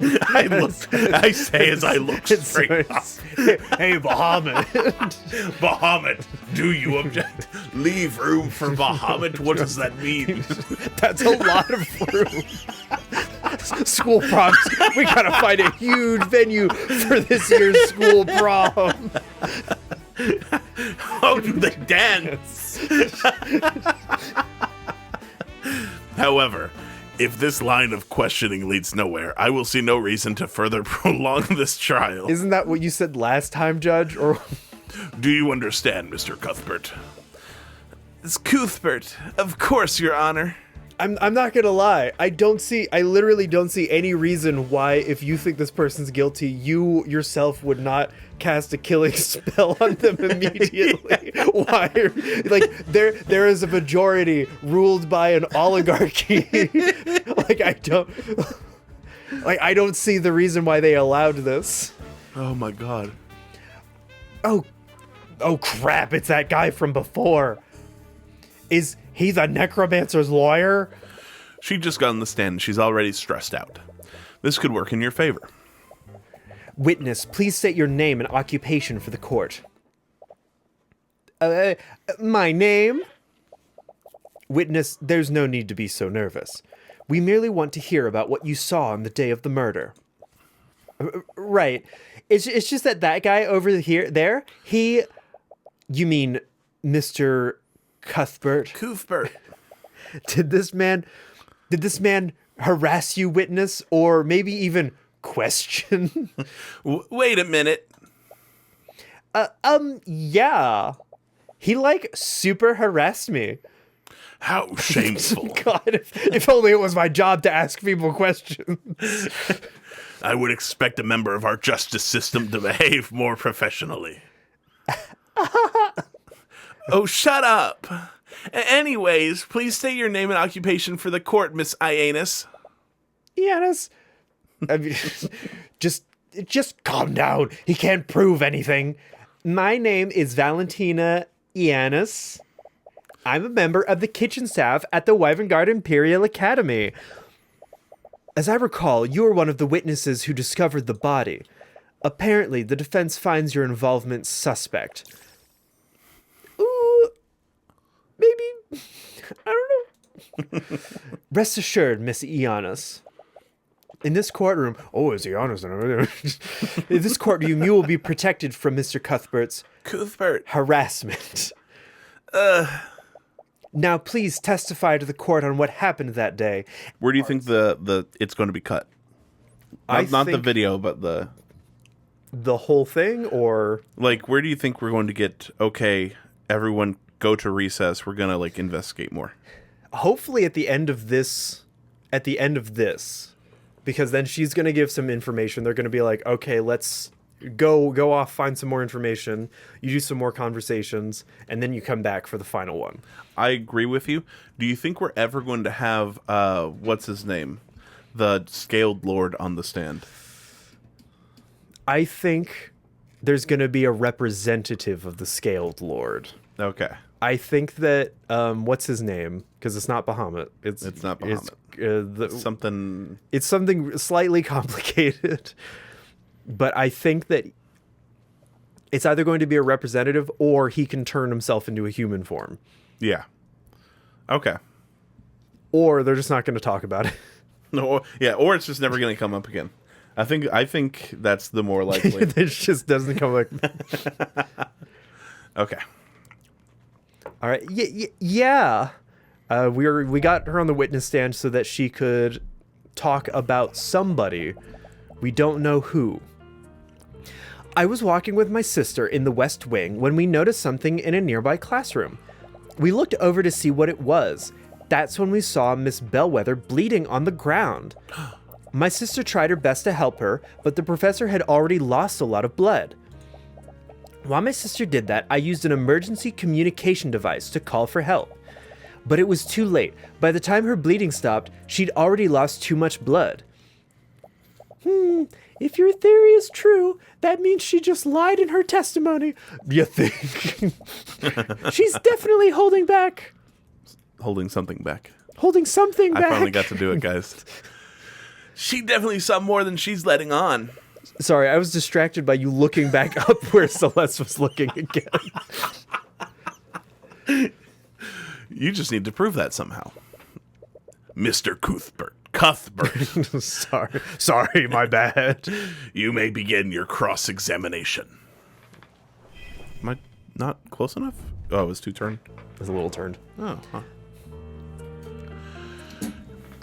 I say as I look straight up. Hey, Bahamut. Bahamut, do you object? Leave room for Bahamut? What does that mean? That's a lot of room. School proms. We gotta find a huge venue for this year's school prom. How do they dance? However, if this line of questioning leads nowhere, I will see no reason to further prolong this trial. Isn't that what you said last time, Judge? Or do you understand, Mr. Cuthbert? It's Cuthbert. Of course, Your Honor. I'm not gonna lie. I literally don't see any reason why, if you think this person's guilty, you yourself would not cast a killing spell on them immediately. Yeah. Why? Like there is a majority ruled by an oligarchy. I don't see the reason why they allowed this. Oh my god. Oh crap! It's that guy from before. Is he the necromancer's lawyer? She just got on the stand and she's already stressed out. This could work in your favor. Witness, please state your name and occupation for the court. My name? Witness, there's no need to be so nervous. We merely want to hear about what you saw on the day of the murder. Right. It's just that guy over there, you mean Mr. Cuthbert? Cuthbert. Did this man harass you, witness, or maybe even question? Wait a minute. Yeah. He super harassed me. How shameful. God, if only it was my job to ask people questions. I would expect a member of our justice system to behave more professionally. Oh, shut up. Anyways, please state your name and occupation for the court, Miss Ianus. Ianus? I mean, just calm down. He can't prove anything. My name is Valentina Ianus. I'm a member of the kitchen staff at the Wyvengard Imperial Academy. As I recall, you were one of the witnesses who discovered the body. Apparently, the defense finds your involvement suspect. Ooh, maybe. I don't know. Rest assured, Miss Ianus. In this courtroom, is Ianus? In this courtroom, you will be protected from Mr. Cuthbert's harassment. Now, please testify to the court on what happened that day. Where do you think the it's going to be cut? Not the video, but the whole thing, or where do you think we're going to get? Okay, everyone go to recess. We're gonna investigate more. Hopefully, at the end of this, because then she's gonna give some information. They're gonna be like, okay, let's go off, find some more information. You do some more conversations, and then you come back for the final one. I agree with you. Do you think we're ever going to have what's his name, the Scaled Lord, on the stand? I think there's going to be a representative of the Scaled Lord. Okay. I think that what's his name? Because it's not Bahamut. It's not Bahamut. It's something slightly complicated. But I think that it's either going to be a representative or he can turn himself into a human form. Yeah. Okay. Or they're just not going to talk about it. No. Yeah. Or it's just never going to come up again. I think that's the more likely. It just doesn't come up. Okay. All right. Yeah. We got her on the witness stand so that she could talk about somebody. We don't know who. I was walking with my sister in the West Wing when we noticed something in a nearby classroom. We looked over to see what it was. That's when we saw Miss Bellwether bleeding on the ground. My sister tried her best to help her, but the professor had already lost a lot of blood. While my sister did that, I used an emergency communication device to call for help. But it was too late. By the time her bleeding stopped, she'd already lost too much blood. If your theory is true, that means she just lied in her testimony. You think? She's definitely holding back. Holding something back. Holding something back. I finally got to do it, guys. She definitely saw more than she's letting on. Sorry, I was distracted by you looking back up where Celeste was looking again. You just need to prove that somehow. Mr. Cuthbert. Sorry, my bad. You may begin your cross-examination. Am I not close enough? Oh, it was 2 turn. It was a little turned. Oh, huh.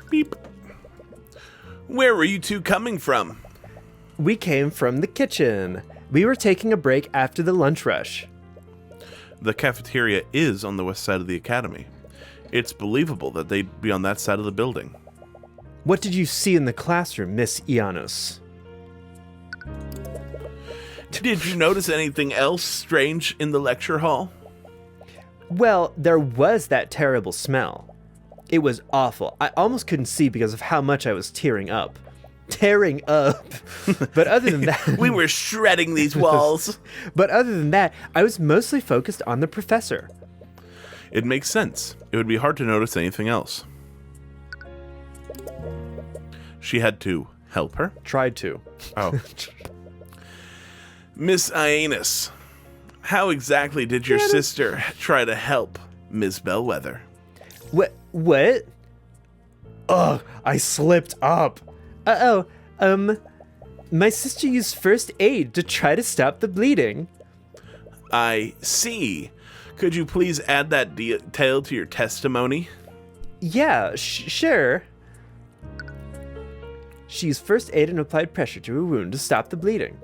Beep. Where were you two coming from? We came from the kitchen. We were taking a break after the lunch rush. The cafeteria is on the west side of the academy. It's believable that they'd be on that side of the building. What did you see in the classroom, Miss Ianos? Did you notice anything else strange in the lecture hall? Well, there was that terrible smell. It was awful. I almost couldn't see because of how much I was tearing up. Tearing up. But other than that... We were shredding these walls. But other than that, I was mostly focused on the professor. It makes sense. It would be hard to notice anything else. She had to help her? Tried to. Oh. Miss Ianos, how exactly did your sister try to help Miss Bellwether? What? Ugh, I slipped up. My sister used first aid to try to stop the bleeding. I see. Could you please add that detail to your testimony? Yeah, sure. She used first aid and applied pressure to her wound to stop the bleeding.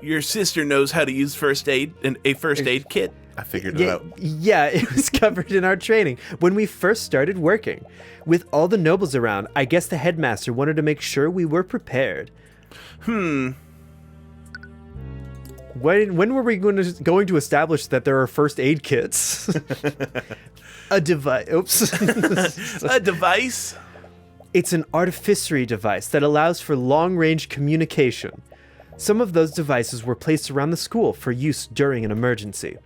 Your sister knows how to use first aid and a first aid kit. I figured it out. Yeah, it was covered in our training when we first started working. With all the nobles around, I guess the headmaster wanted to make sure we were prepared. When were we going to establish that there are first aid kits? A device. Oops. A device? It's an artificery device that allows for long-range communication. Some of those devices were placed around the school for use during an emergency.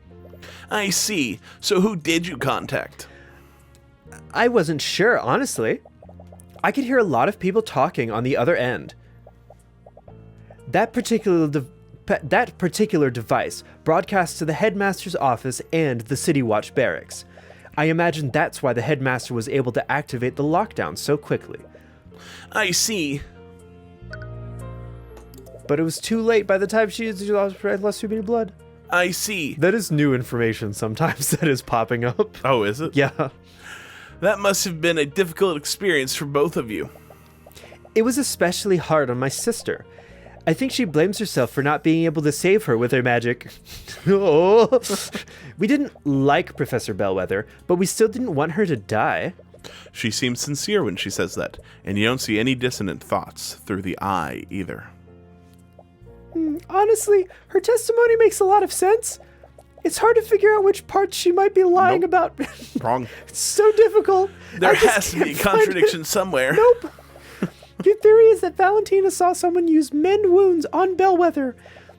I see. So who did you contact? I wasn't sure, honestly. I could hear a lot of people talking on the other end. That particular device broadcasts to the headmaster's office and the City Watch barracks. I imagine that's why the headmaster was able to activate the lockdown so quickly. I see. But it was too late by the time she lost too many blood. I see. That is new information sometimes that is popping up. Oh, is it? Yeah. That must have been a difficult experience for both of you. It was especially hard on my sister. I think she blames herself for not being able to save her with her magic. Oh. We didn't like Professor Bellwether, but we still didn't want her to die. She seems sincere when she says that, and you don't see any dissonant thoughts through the eye either. Honestly, her testimony makes a lot of sense. It's hard to figure out which parts she might be lying about. Wrong. It's so difficult. There has to be a contradiction somewhere. Nope. Your theory is that Valentina saw someone use mend wounds on Bellwether.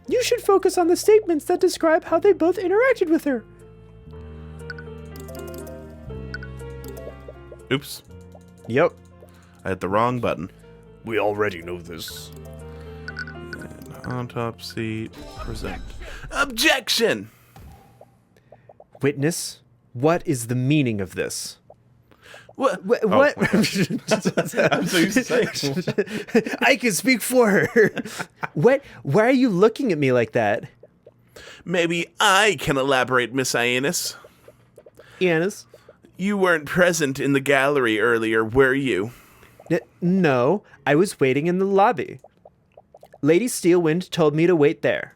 You should focus on the statements that describe how they both interacted with her. Oops. Yep. I hit the wrong button. We already know this. And autopsy, present. Objection! Witness, what is the meaning of this? What? What? I'm so used to saying. I can speak for her. What? Why are you looking at me like that? Maybe I can elaborate, Miss Ianos. Ianos? You weren't present in the gallery earlier, were you? No, I was waiting in the lobby. Lady Steelwind told me to wait there.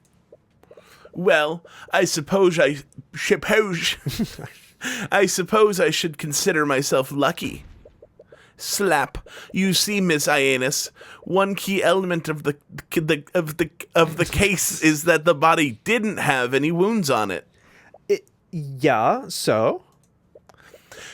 Well, I suppose I should consider myself lucky. Slap. You see, Miss Hyannis, one key element of the case is that the body didn't have any wounds on it. Yeah, so?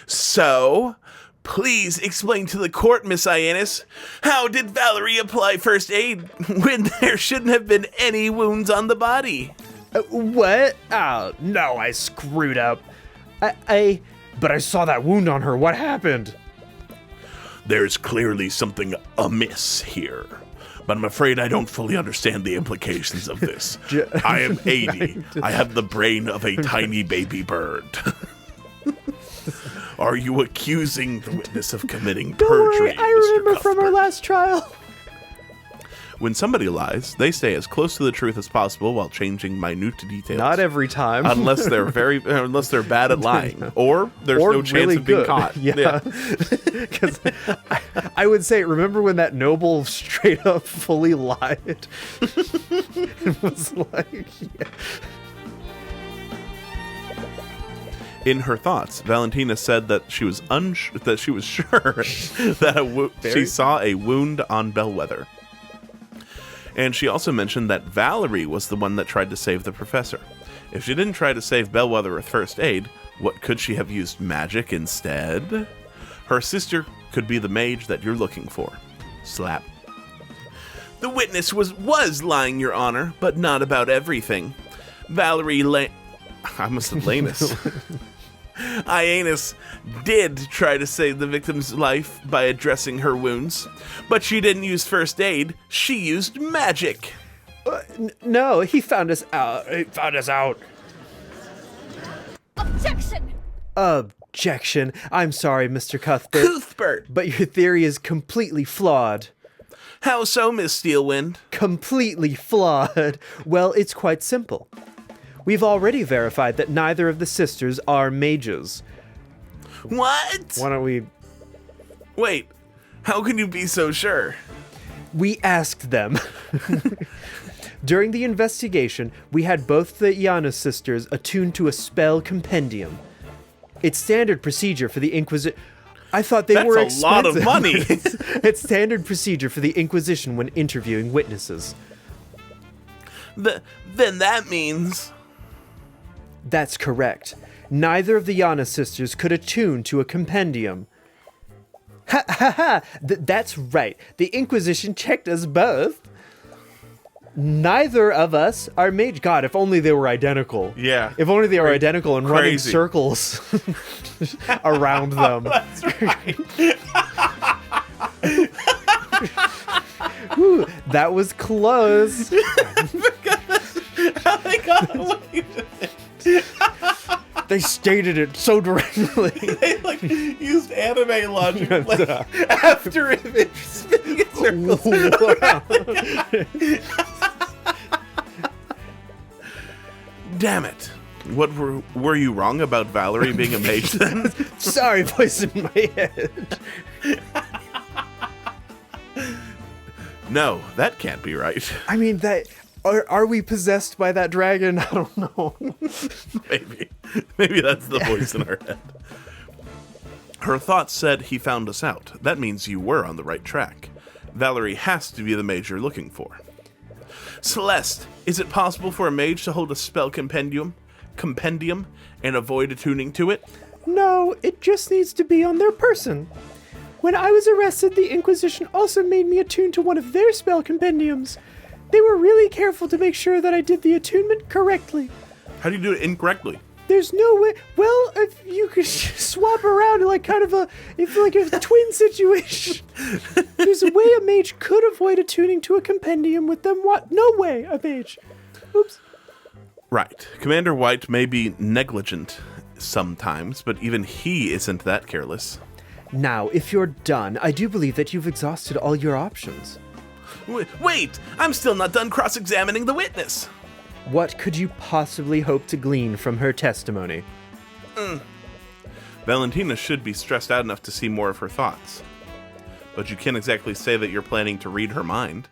So, please explain to the court, Miss Hyannis, how did Valerie apply first aid when there shouldn't have been any wounds on the body? What? Oh, no, I screwed up. But I saw that wound on her. What happened? There's clearly something amiss here, but I'm afraid I don't fully understand the implications of this. I am 80. I have the brain of a tiny baby bird. Are you accusing the witness of committing perjury, Don't worry, I remember Mr. from our Cuthbert? last trial. When somebody lies, they stay as close to the truth as possible while changing minute details. Not every time. unless they're bad at lying, or there's Or no chance really of being good. caught. Yeah. Because I would say, remember when that noble straight up fully lied? It was like, yeah. In her thoughts, Valentina said that she was sure that she saw a wound on Bellwether. And she also mentioned that Valerie was the one that tried to save the professor. If she didn't try to save Bellwether with first aid, what could she have used magic instead? Her sister could be the mage that you're looking for. Slap. The witness was lying, Your Honor, but not about everything. I must have Lanus. Hyannis did try to save the victim's life by addressing her wounds, but she didn't use first aid. She used magic. No, he found us out. He found us out. Objection! Objection. I'm sorry, Mr. Cuthbert. Cuthbert! But your theory is completely flawed. How so, Miss Steelwind? Completely flawed. Well, it's quite simple. We've already verified that neither of the sisters are mages. What? Why don't we... Wait, how can you be so sure? We asked them. During the investigation, we had both the Iana sisters attuned to a spell compendium. It's standard procedure for the Inquisition. I thought they were expensive. That's a lot of money. It's standard procedure for the Inquisition when interviewing witnesses. Then that means... That's correct. Neither of the Iana sisters could attune to a compendium. Ha ha ha! That's right. The Inquisition checked us both. Neither of us are mage. God, if only they were identical. Yeah. If only they were identical and running Crazy. circles around them. That's right. Ooh, that was close. Oh my god, what you did. They stated it so directly. They used anime logic after image spinning in circles. Wow. Damn it. What were you wrong about Valerie being a mage then? Sorry, voice in my head. No, that can't be right. I mean, are we possessed by that dragon? I don't know. Maybe that's the voice in her head. Her thoughts said he found us out. That means you were on the right track. Valerie has to be the mage you're looking for. Celeste, is it possible for a mage to hold a spell compendium and avoid attuning to it? No, it just needs to be on their person. When I was arrested, the Inquisition also made me attune to one of their spell compendiums. They were really careful to make sure that I did the attunement correctly. How do you do it incorrectly? There's no way. Well, if you could swap around like kind of a twin situation. There's a way a mage could avoid attuning to a compendium with them. What? No way, a mage. Oops. Right. Commander White may be negligent sometimes, but even he isn't that careless. Now, if you're done, I do believe that you've exhausted all your options. Wait! I'm still not done cross-examining the witness! What could you possibly hope to glean from her testimony? Valentina should be stressed out enough to see more of her thoughts. But you can't exactly say that you're planning to read her mind.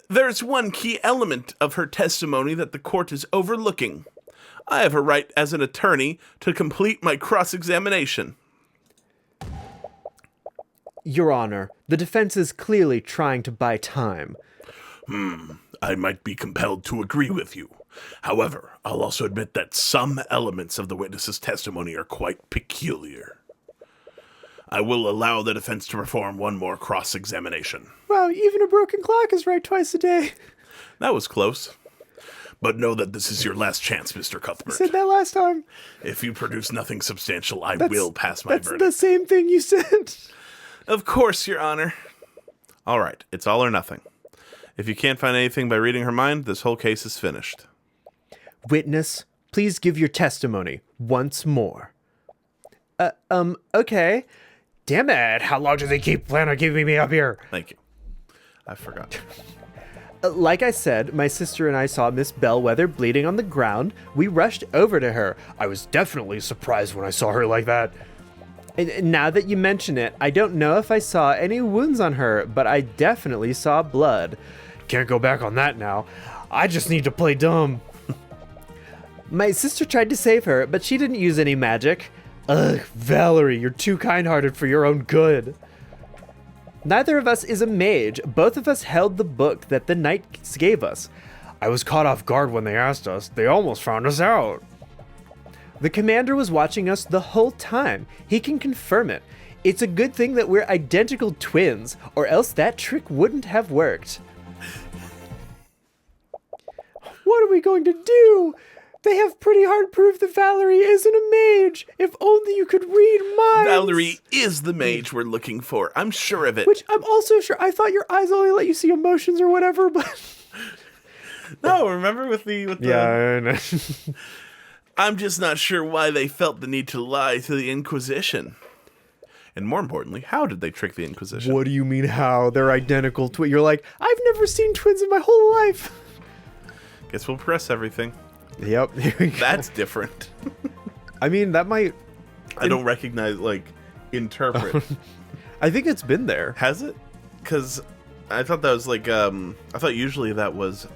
There's one key element of her testimony that the court is overlooking. I have a right as an attorney to complete my cross-examination. Your Honor, the defense is clearly trying to buy time. I might be compelled to agree with you. However, I'll also admit that some elements of the witness's testimony are quite peculiar. I will allow the defense to perform one more cross-examination. Wow, even a broken clock is right twice a day. That was close. But know that this is your last chance, Mr. Cuthbert. I said that last time. If you produce nothing substantial, I will pass my verdict. That's the same thing you said. Of course, Your Honor. All right, it's all or nothing. If you can't find anything by reading her mind, this whole case is finished. Witness, please give your testimony once more. Okay. Damn it, how long do they plan on keeping me up here? Thank you. I forgot. Like I said, my sister and I saw Miss Bellwether bleeding on the ground. We rushed over to her. I was definitely surprised when I saw her like that. And now that you mention it, I don't know if I saw any wounds on her, but I definitely saw blood. Can't go back on that now. I just need to play dumb. My sister tried to save her, but she didn't use any magic. Ugh, Valerie, you're too kind-hearted for your own good. Neither of us is a mage. Both of us held the book that the knights gave us. I was caught off guard when they asked us. They almost found us out. The commander was watching us the whole time. He can confirm it. It's a good thing that we're identical twins, or else that trick wouldn't have worked. What are we going to do? They have pretty hard proof that Valerie isn't a mage. If only you could read minds. Valerie is the mage we're looking for. I'm sure of it. Which I'm also sure. I thought your eyes only let you see emotions or whatever, but... No, remember with the... Yeah, I know. I'm just not sure why they felt the need to lie to the Inquisition. And more importantly, how did they trick the Inquisition? What do you mean how? They're identical twins. You're like, I've never seen twins in my whole life. Guess we'll press everything. Yep. Here we go. That's different. I mean, that might... I don't recognize, interpret. I think it's been there. Has it? Because I thought that was I thought usually that was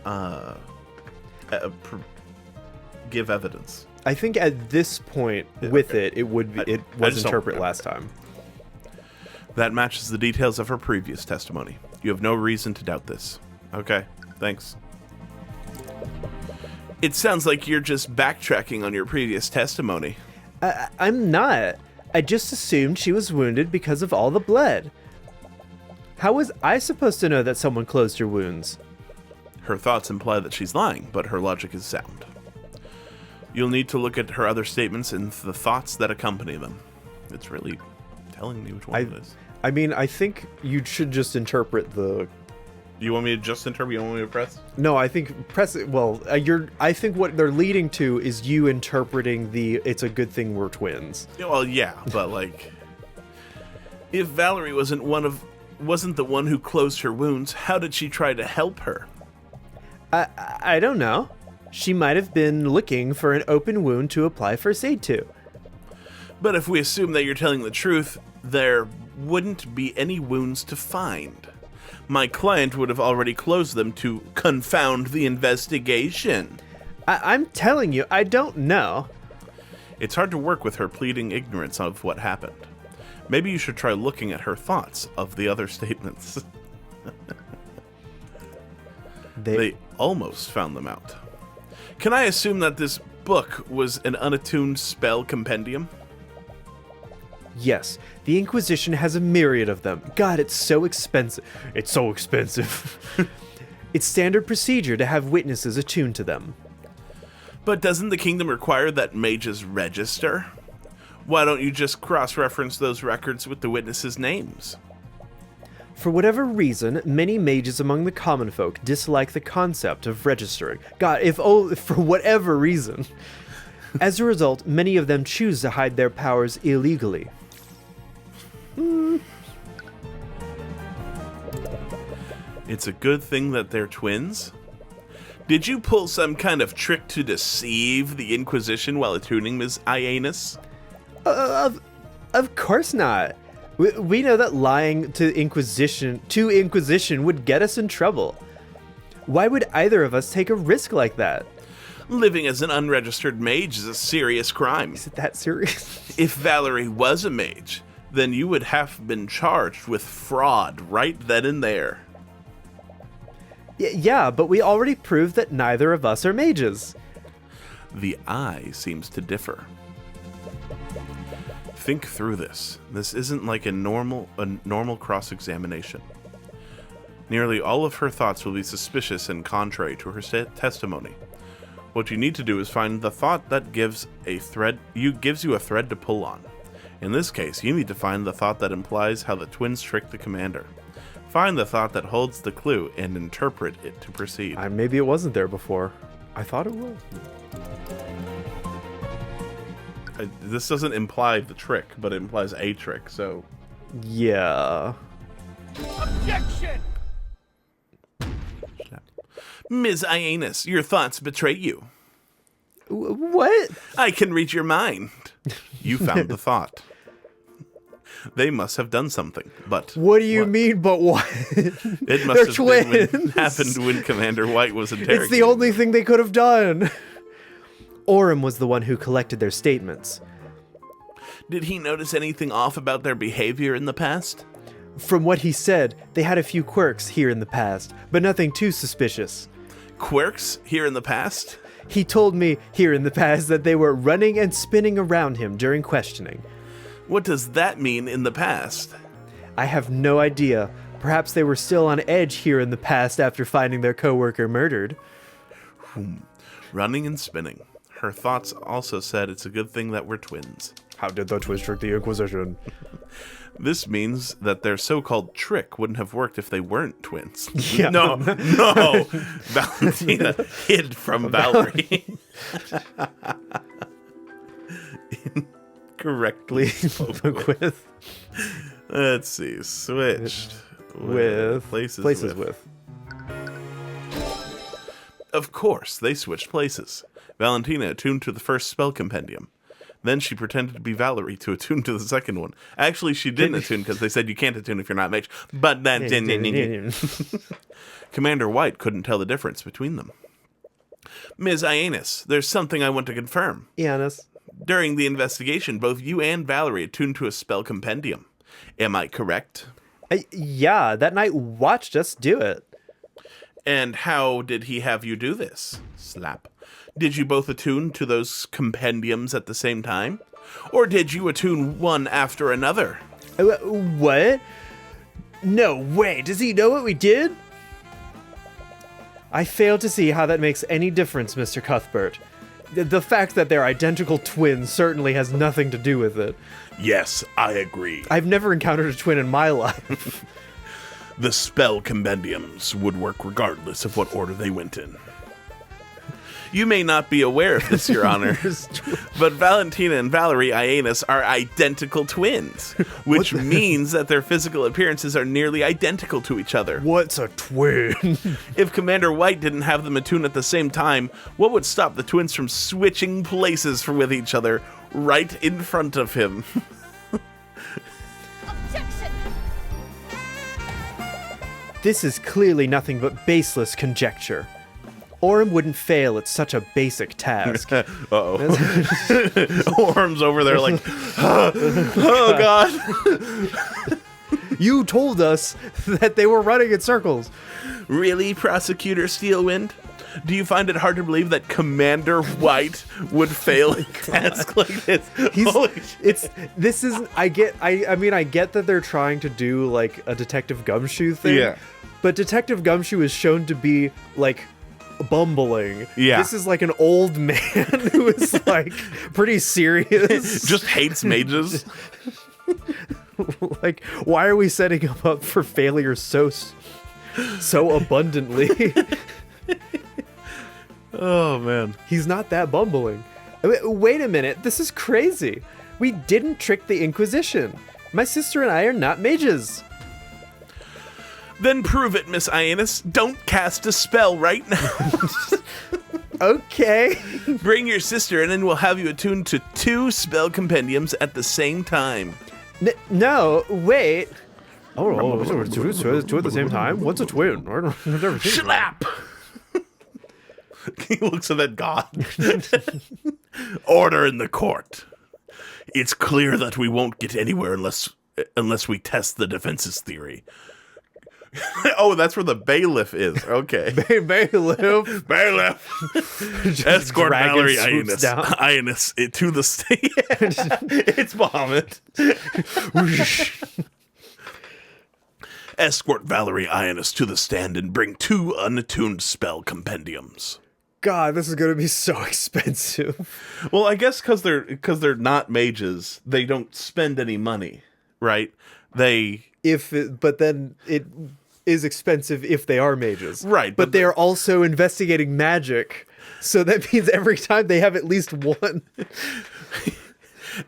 give evidence. I think at this point with it would be, it was interpret last time. That matches the details of her previous testimony. You have no reason to doubt this. Okay, thanks. It sounds like you're just backtracking on your previous testimony. I'm not. I just assumed she was wounded because of all the blood. How was I supposed to know that someone closed her wounds? Her thoughts imply that she's lying, but her logic is sound. You'll need to look at her other statements and the thoughts that accompany them. It's really telling me which one it is. I mean, I think you should just interpret the... You want me to just interpret? You want me to press? No, I think press it. Well, I think what they're leading to is you interpreting the "it's a good thing we're twins." Well, yeah, but if Valerie wasn't the one who closed her wounds, how did she try to help her? I don't know. She might have been looking for an open wound to apply first aid to. But if we assume that you're telling the truth, there wouldn't be any wounds to find. My client would have already closed them to confound the investigation. I'm telling you, I don't know. It's hard to work with her pleading ignorance of what happened. Maybe you should try looking at her thoughts of the other statements. They almost found them out. Can I assume that this book was an unattuned spell compendium? Yes, the Inquisition has a myriad of them. God, it's so expensive. It's so expensive. It's standard procedure to have witnesses attuned to them. But doesn't the kingdom require that mages register? Why don't you just cross-reference those records with the witnesses' names? For whatever reason, many mages among the common folk dislike the concept of registering. God, for whatever reason. As a result, many of them choose to hide their powers illegally. It's a good thing that they're twins? Did you pull some kind of trick to deceive the Inquisition while attuning Ms. Ianus? Of course not. We know that lying to Inquisition would get us in trouble. Why would either of us take a risk like that? Living as an unregistered mage is a serious crime. Is it that serious? If Valerie was a mage, then you would have been charged with fraud right then and there. Yeah, but we already proved that neither of us are mages. The eye seems to differ. Think through this. This isn't like a normal cross-examination. Nearly all of her thoughts will be suspicious and contrary to her testimony. What you need to do is find the thought that gives you a thread to pull on. In this case, you need to find the thought that implies how the twins tricked the commander. Find the thought that holds the clue and interpret it to proceed. Maybe it wasn't there before. I thought it was. This doesn't imply the trick, but it implies a trick, so... Yeah. Objection! Ms. Ionis, your thoughts betray you. What? I can read your mind. You found the thought. They must have done something, but... What do you mean, but what? It must have been happened when Commander White was interrogated. It's the only thing they could have done. Orem was the one who collected their statements. Did he notice anything off about their behavior in the past? From what he said, they had a few quirks here in the past, but nothing too suspicious. Quirks here in the past? He told me here in the past that they were running and spinning around him during questioning. What does that mean in the past? I have no idea. Perhaps they were still on edge here in the past after finding their coworker murdered. Running and spinning. Her thoughts also said it's a good thing that we're twins. How did the twins trick the Inquisition? This means that their so-called trick wouldn't have worked if they weren't twins. Yeah. No. Valentina hid from Valerie. Incorrectly spoken with. Let's see. Switched With. Places with. Of course, they switched places. Valentina attuned to the first spell compendium. Then she pretended to be Valerie to attune to the second one. Actually, she didn't attune because they said you can't attune if you're not mage. But then... Commander White couldn't tell the difference between them. Ms. Ionis, there's something I want to confirm. Ionis. During the investigation, both you and Valerie attuned to a spell compendium. Am I correct? Yeah, that night watched us do it. And how did he have you do this? Slap. Did you both attune to those compendiums at the same time? Or did you attune one after another? What? No way, does he know what we did? I fail to see how that makes any difference, Mr. Cuthbert. The fact that they're identical twins certainly has nothing to do with it. Yes, I agree. I've never encountered a twin in my life. The spell compendiums would work regardless of what order they went in. You may not be aware of this, Your Honor, but Valentina and Valerie Ionis are identical twins, which means that their physical appearances are nearly identical to each other. What's a twin? If Commander White didn't have them attune at the same time, what would stop the twins from switching places with each other right in front of him? Objection! This is clearly nothing but baseless conjecture. Orem wouldn't fail at such a basic task. Uh-oh. Orem's over there like, oh God. You told us that they were running in circles. Really, Prosecutor Steelwind? Do you find it hard to believe that Commander White would fail a task like this? I get that they're trying to do like a Detective Gumshoe thing. Yeah. But Detective Gumshoe is shown to be like bumbling. Yeah. This is like an old man who is like pretty serious. Just hates mages. Like, why are we setting him up for failure so abundantly? Oh man. He's not that bumbling. Wait a minute, this is crazy. We didn't trick the Inquisition. My sister and I are not mages. Then prove it, Miss Ionis. Don't cast a spell right now. Okay. Bring your sister in and we'll have you attuned to 2 spell compendiums at the same time. No, wait. Oh, two at the same time? What's a twin? Slap! He looks at God. Order in the court. It's clear that we won't get anywhere unless we test the defense's theory. Oh, that's where the bailiff is. Okay. Bailiff. Escort Valerie swoops down. Ionis to the state. It's Bahamut. Escort Valerie Ionis to the stand and bring 2 unattuned spell compendiums. God, this is going to be so expensive. Well, I guess because they're not mages, they don't spend any money, right? But then it is expensive if they are mages, right? But they're also investigating magic, so that means every time they have at least one.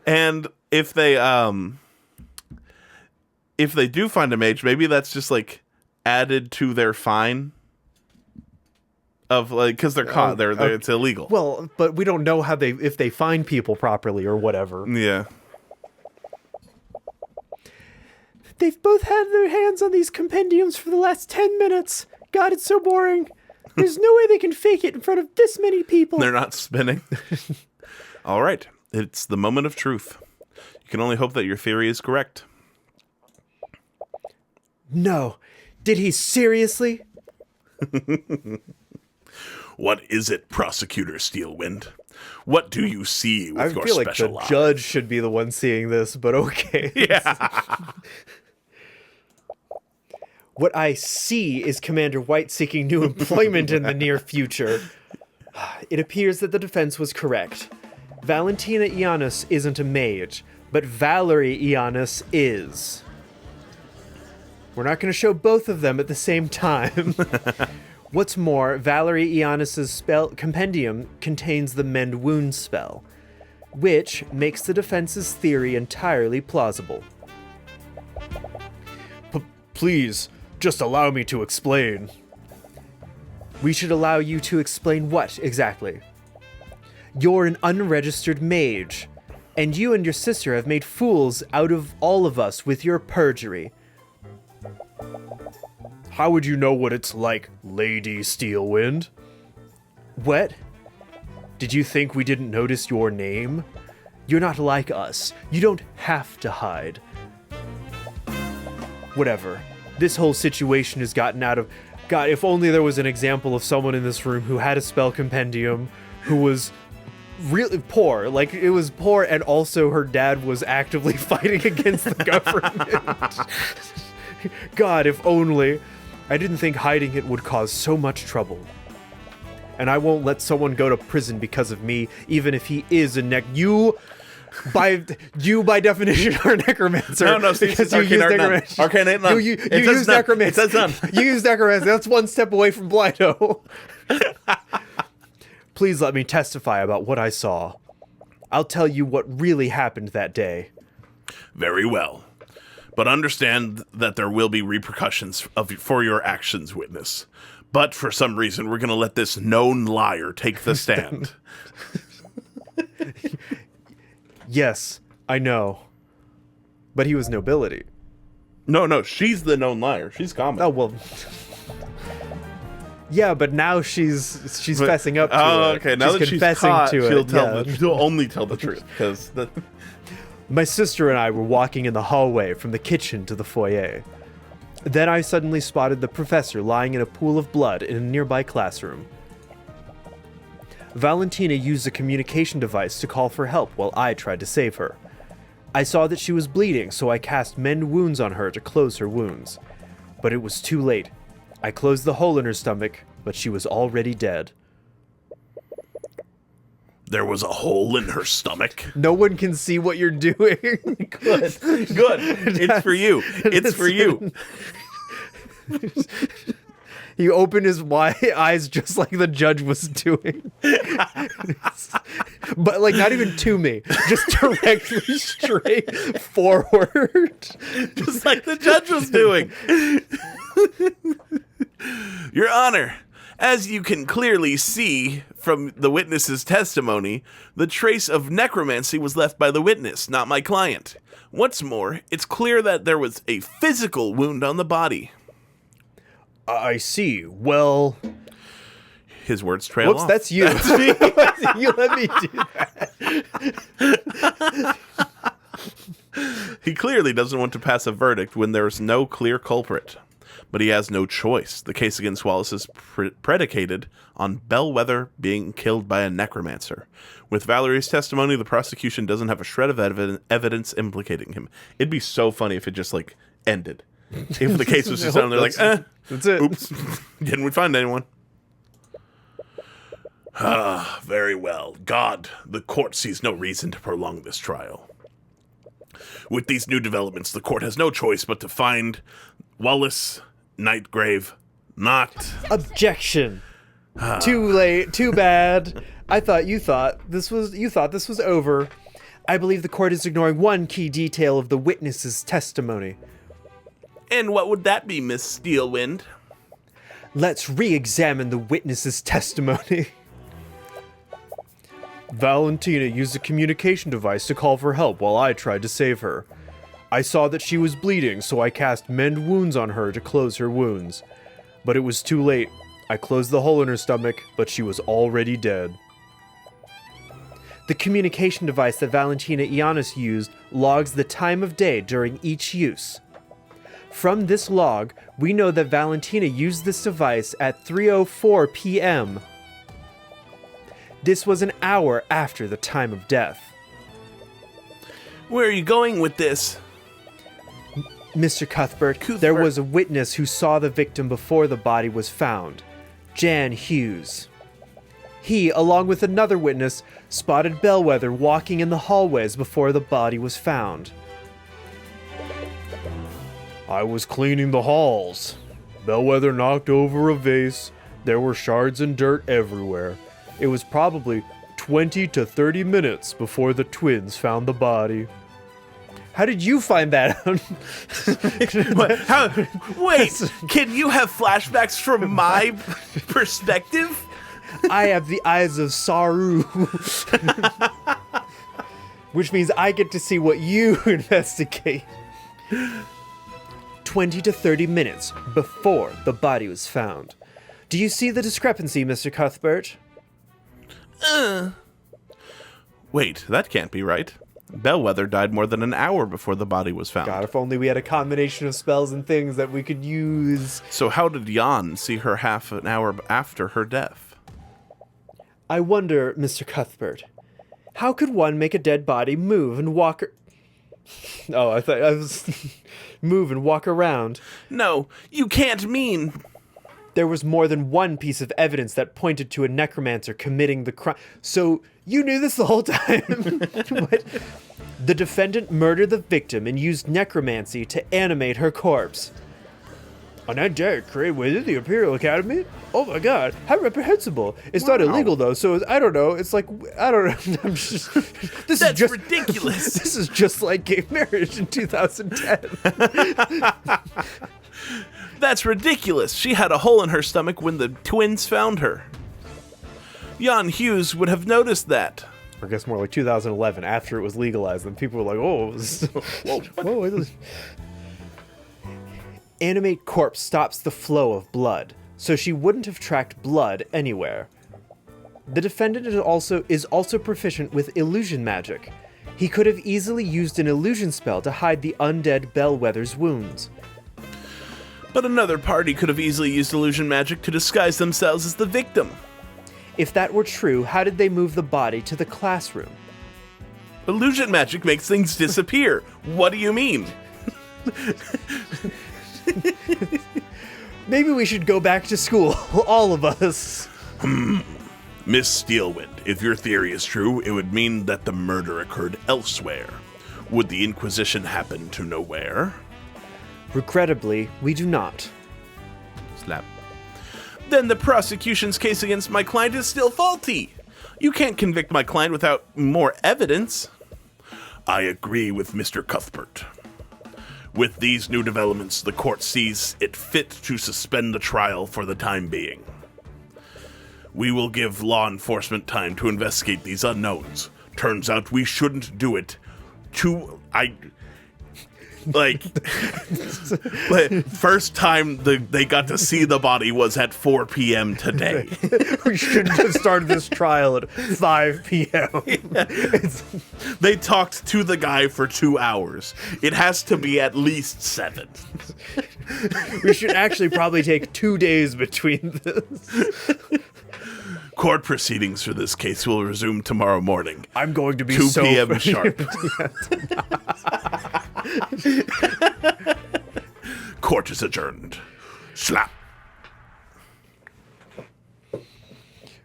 And if they do find a mage, maybe that's just like added to their fine. Of like, because they're caught, it's illegal. Well, but we don't know if they find people properly or whatever. Yeah. They've both had their hands on these compendiums for the last 10 minutes. God, it's so boring. There's no way they can fake it in front of this many people. They're not spinning. All right. It's the moment of truth. You can only hope that your theory is correct. No. Did he seriously? What is it, Prosecutor Steelwind? What do you see with your special eye? I feel like the judge should be the one seeing this, but okay. Yeah. What I see is Commander White seeking new employment in the near future. It appears that the defense was correct. Valentina Ionis isn't a mage, but Valerie Ionis is. We're not going to show both of them at the same time. What's more, Valerie Ionis' spell compendium contains the Mend Wounds spell, which makes the defense's theory entirely plausible. Please, just allow me to explain. We should allow you to explain what, exactly? You're an unregistered mage, and you and your sister have made fools out of all of us with your perjury. How would you know what it's like, Lady Steelwind? What? Did you think we didn't notice your name? You're not like us. You don't have to hide. Whatever. This whole situation has gotten out of... God, if only there was an example of someone in this room who had a spell compendium, who was really poor. Like, it was poor, and also her dad was actively fighting against the government. God, if only... I didn't think hiding it would cause so much trouble. And I won't let someone go to prison because of me, even if he is a You, by definition, are a necromancer. No, because you use necromancy. Arcane ain't none. You use necromancy. It says none. You use necromancy. That's one step away from Blighto. Please let me testify about what I saw. I'll tell you what really happened that day. Very well. But understand that there will be repercussions for your actions, witness. But for some reason, we're going to let this known liar take the stand. Yes, I know. But he was nobility. No, she's the known liar. She's common. Oh, well... Yeah, but now she's fessing up to it. Oh, okay. Now that she's caught, she'll only tell the truth. Because... My sister and I were walking in the hallway from the kitchen to the foyer. Then I suddenly spotted the professor lying in a pool of blood in a nearby classroom. Valentina used a communication device to call for help while I tried to save her. I saw that she was bleeding, so I cast Mend Wounds on her to close her wounds. But it was too late. I closed the hole in her stomach, but she was already dead. There was a hole in her stomach. No one can see what you're doing. Good. It's for you. It's for you. He opened his eyes just like the judge was doing. But like not even to me. Just directly straight forward. Just like the judge was doing. Your Honor, as you can clearly see from the witness's testimony, the trace of necromancy was left by the witness, not my client. What's more, it's clear that there was a physical wound on the body. I see. Well... His words trail Whoops, off. that's you. That's me. You let me do that. He clearly doesn't want to pass a verdict when there is no clear culprit. But he has no choice. The case against Wallace is predicated on Bellwether being killed by a necromancer. With Valerie's testimony, the prosecution doesn't have a shred of evidence implicating him. It'd be so funny if it just, like, ended. If the case was just done, they're like, that's it. Oops. Didn't find anyone. Ah, very well. God, the court sees no reason to prolong this trial. With these new developments, the court has no choice but to find Wallace Nightgrave not... Objection. Too late. Too bad. You thought this was over. I believe the court is ignoring one key detail of the witness's testimony. And what would that be, Miss Steelwind? Let's re-examine the witness's testimony. Valentina used a communication device to call for help while I tried to save her. I saw that she was bleeding, so I cast Mend Wounds on her to close her wounds. But it was too late. I closed the hole in her stomach, but she was already dead. The communication device that Valentina Ioannis used logs the time of day during each use. From this log, we know that Valentina used this device at 3:04 p.m. This was an hour after the time of death. Where are you going with this? Mr. Cuthbert, there was a witness who saw the victim before the body was found. Jan Hughes. He, along with another witness, spotted Bellwether walking in the hallways before the body was found. I was cleaning the halls. Bellwether knocked over a vase. There were shards and dirt everywhere. It was probably 20 to 30 minutes before the twins found the body. How did you find that out? Wait, can you have flashbacks from my perspective? I have the eyes of Saru. Which means I get to see what you investigate. 20 to 30 minutes before the body was found. Do you see the discrepancy, Mr. Cuthbert? Wait, that can't be right. Bellwether died more than an hour before the body was found. God, if only we had a combination of spells and things that we could use. So how did Jan see her half an hour after her death? I wonder, Mr. Cuthbert, how could one make a dead body move and walk... Oh, I thought I was... move and walk around. No, you can't mean... There was more than one piece of evidence that pointed to a necromancer committing the crime. So, you knew this the whole time? What? The defendant murdered the victim and used necromancy to animate her corpse. On that day, created within the Imperial Academy? Oh my god, how reprehensible. It's not illegal though, so I don't know. It's like, I don't know. I'm just, That's ridiculous. This is just like gay marriage in 2010. That's ridiculous. She had a hole in her stomach when the twins found her. Jan Hughes would have noticed that. I guess more like 2011, after it was legalized, and people were like, oh, whoa. Animate corpse stops the flow of blood, so she wouldn't have tracked blood anywhere. The defendant is also proficient with illusion magic. He could have easily used an illusion spell to hide the undead Bellwether's wounds. But another party could have easily used illusion magic to disguise themselves as the victim. If that were true, how did they move the body to the classroom? Illusion magic makes things disappear. What do you mean? Maybe we should go back to school, all of us. Miss Steelwind, if your theory is true, it would mean that the murder occurred elsewhere. Would the Inquisition happen to know where? Regrettably, we do not. Slap. Then the prosecution's case against my client is still faulty. You can't convict my client without more evidence. I agree with Mr. Cuthbert. With these new developments, the court sees it fit to suspend the trial for the time being. We will give law enforcement time to investigate these unknowns. Turns out we shouldn't do it. Like, first time they got to see the body was at 4 p.m. today. We shouldn't have started this trial at 5 p.m. They talked to the guy for 2 hours. It has to be at least 7. We should actually probably take 2 days between this. Court proceedings for this case will resume tomorrow morning. I'm going to be 2 so p.m. sharp. Court is adjourned. Slap.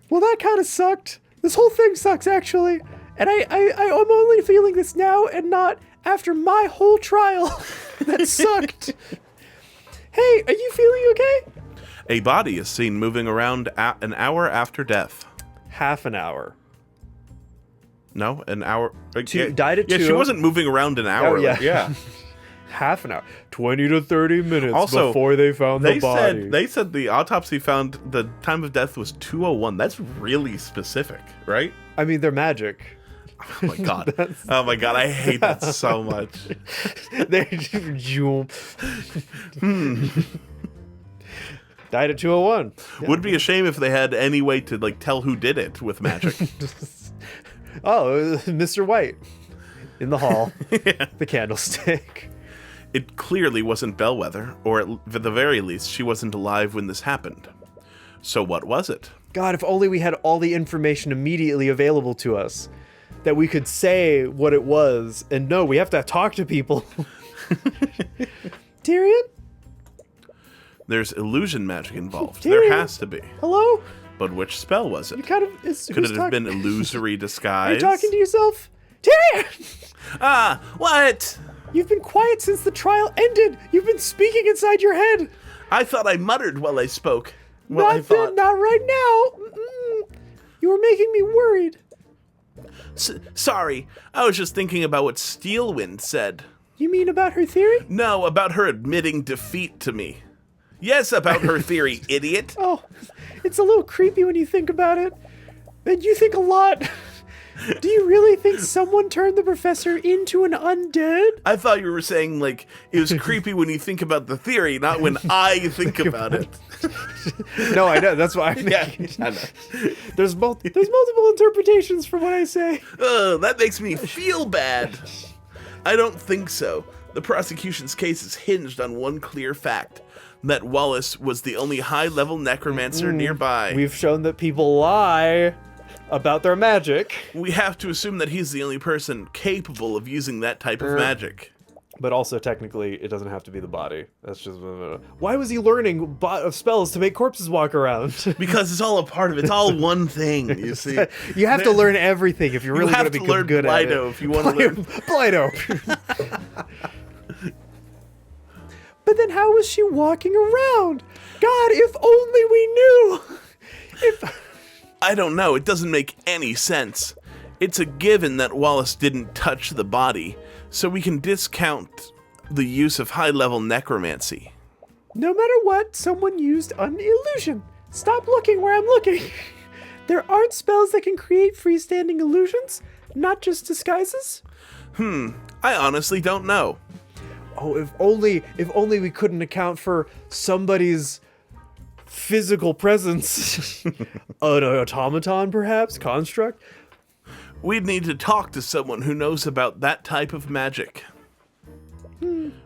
Well, that kind of sucked. This whole thing sucks, actually. And I'm only feeling this now and not after my whole trial. That sucked. Hey, are you feeling okay? A body is seen moving around an hour after death. Half an hour. No, an hour. Died at 2. Yeah, she wasn't moving around an hour. Oh, yeah. Yeah. Half an hour. 20 to 30 minutes before they found the body. They said the autopsy found the time of death was 2:01. That's really specific, right? I mean, they're magic. Oh my god. Oh my god, I hate that so much. They jump. Died at 2:01. Yeah. Would be a shame if they had any way to like tell who did it with magic. Oh, Mr. White in the hall. Yeah. The candlestick. It clearly wasn't Bellwether, or at the very least, she wasn't alive when this happened. So what was it? God, if only we had all the information immediately available to us, that we could say what it was. And no, we have to talk to people. Tyrion? There's illusion magic involved. Tyrion? There has to be. Hello? But which spell was it? You kind of... Could it have been illusory disguise? Are you talking to yourself? Tyrion! Ah, what? You've been quiet since the trial ended. You've been speaking inside your head. I thought I muttered while I spoke. Not right now. Mm-mm. You were making me worried. Sorry, I was just thinking about what Steelwind said. You mean about her theory? No, about her admitting defeat to me. Yes, about her theory, idiot. Oh, it's a little creepy when you think about it. And you think a lot. Do you really think someone turned the professor into an undead? I thought you were saying, like, it was creepy when you think about the theory, not when I think about it. No, I know. That's why I'm I know. There's multiple interpretations for what I say. That makes me feel bad. I don't think so. The prosecution's case is hinged on one clear fact. That Wallace was the only high-level necromancer nearby. We've shown that people lie about their magic. We have to assume that he's the only person capable of using that type of magic. But also, technically, it doesn't have to be the body. That's just... Why was he learning spells to make corpses walk around? Because it's all a part of it. It's all one thing, you see. You have to learn everything if you're really going to be good at it. You have to learn Blighto if you want to learn... Blighto. But then how was she walking around? God, if only we knew! I don't know. It doesn't make any sense. It's a given that Wallace didn't touch the body, so we can discount the use of high-level necromancy. No matter what, someone used an illusion. Stop looking where I'm looking. There aren't spells that can create freestanding illusions, not just disguises. I honestly don't know. Oh, if only we couldn't account for somebody's physical presence. An automaton, perhaps? Construct? We'd need to talk to someone who knows about that type of magic.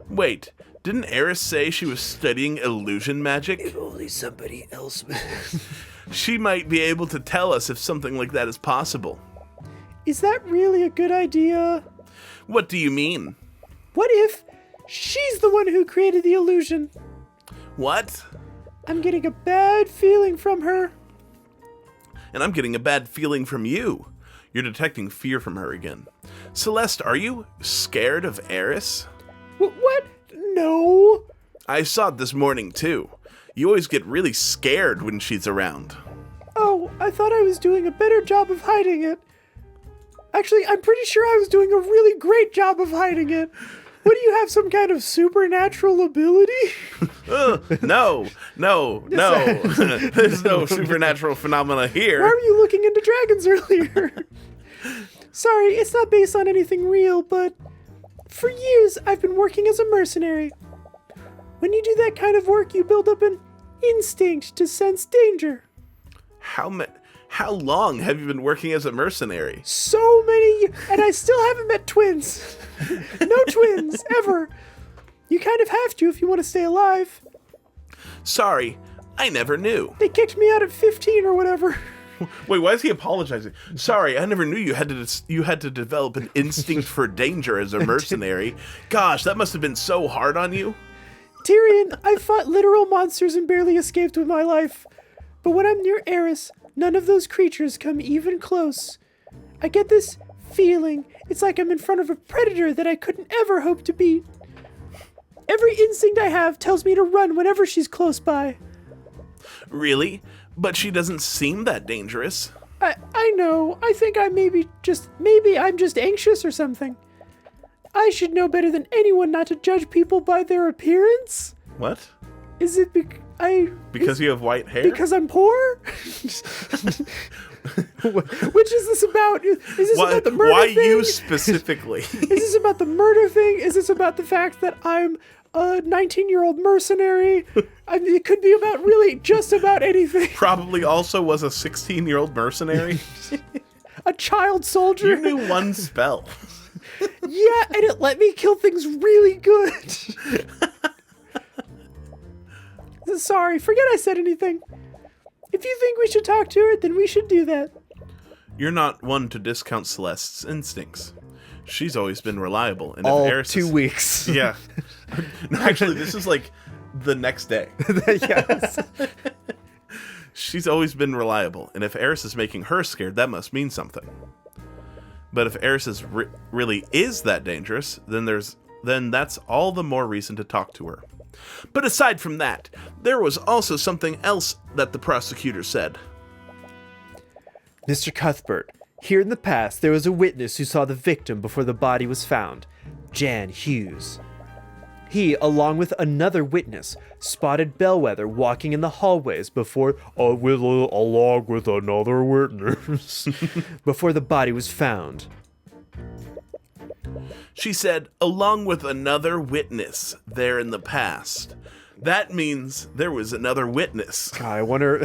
Wait, didn't Eris say she was studying illusion magic? If only somebody else... She might be able to tell us if something like that is possible. Is that really a good idea? What do you mean? What if she's the one who created the illusion? What? I'm getting a bad feeling from her. And I'm getting a bad feeling from you. You're detecting fear from her again. Celeste, are you scared of Eris? What? No. I saw it this morning, too. You always get really scared when she's around. Oh, I thought I was doing a better job of hiding it. Actually, I'm pretty sure I was doing a really great job of hiding it. What, do you have some kind of supernatural ability? No. There's no supernatural phenomena here. Why were you looking into dragons earlier? Sorry, it's not based on anything real, but For years, I've been working as a mercenary. When you do that kind of work, you build up an instinct to sense danger. How long have you been working as a mercenary? So many, and I still haven't met twins. No twins, ever. You kind of have to if you want to stay alive. Sorry, I never knew. They kicked me out at 15 or whatever. Wait, why is he apologizing? Sorry, I never knew you had to develop an instinct for danger as a mercenary. Gosh, that must have been so hard on you. Tyrion, I fought literal monsters and barely escaped with my life. But when I'm near Eris, none of those creatures come even close. I get this feeling. It's like I'm in front of a predator that I couldn't ever hope to beat. Every instinct I have tells me to run whenever she's close by. Really? But she doesn't seem that dangerous. I know. I think maybe I'm just anxious or something. I should know better than anyone not to judge people by their appearance. What? Is it because you have white hair? Because I'm poor? Which is this about? Is this about the murder thing? Why you specifically? Is this about the murder thing? Is this about the fact that I'm a 19-year-old mercenary? I mean, it could be about really just about anything. Probably also was a 16-year-old mercenary. A child soldier. You knew one spell. Yeah, and it let me kill things really good. Sorry, forget I said anything. If you think we should talk to her, then we should do that. You're not one to discount Celeste's instincts. She's always been reliable. And All if Eris 2 weeks. Yeah. No, actually, this is like the next day. Yes. She's always been reliable, and if Eris is making her scared, that must mean something. But if Eris really is that dangerous, then that's all the more reason to talk to her. But aside from that, there was also something else that the prosecutor said. Mr. Cuthbert, here in the past, there was a witness who saw the victim before the body was found, Jan Hughes. He, along with another witness, spotted Bellwether walking in the hallways before the body was found. She said, along with another witness there in the past. That means there was another witness. God, I wonder...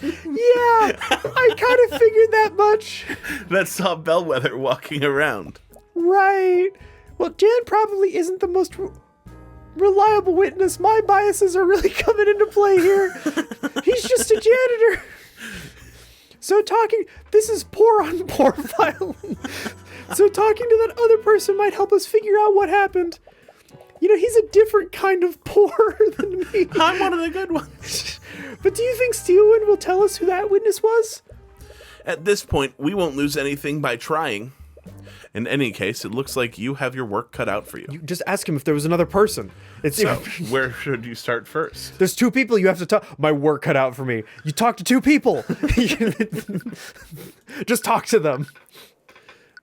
Yeah, I kind of figured that much. That saw Bellwether walking around. Right. Well, Jan probably isn't the most reliable witness. My biases are really coming into play here. He's just a janitor. So this is poor on poor violence. So talking to that other person might help us figure out what happened. You know, he's a different kind of poor than me. I'm one of the good ones. But do you think Steelwind will tell us who that witness was? At this point, we won't lose anything by trying. In any case, it looks like you have your work cut out for you. You just ask him if there was another person. So, where should you start first? There's 2 people you have to talk. My work cut out for me. You talk to 2 people. Just talk to them.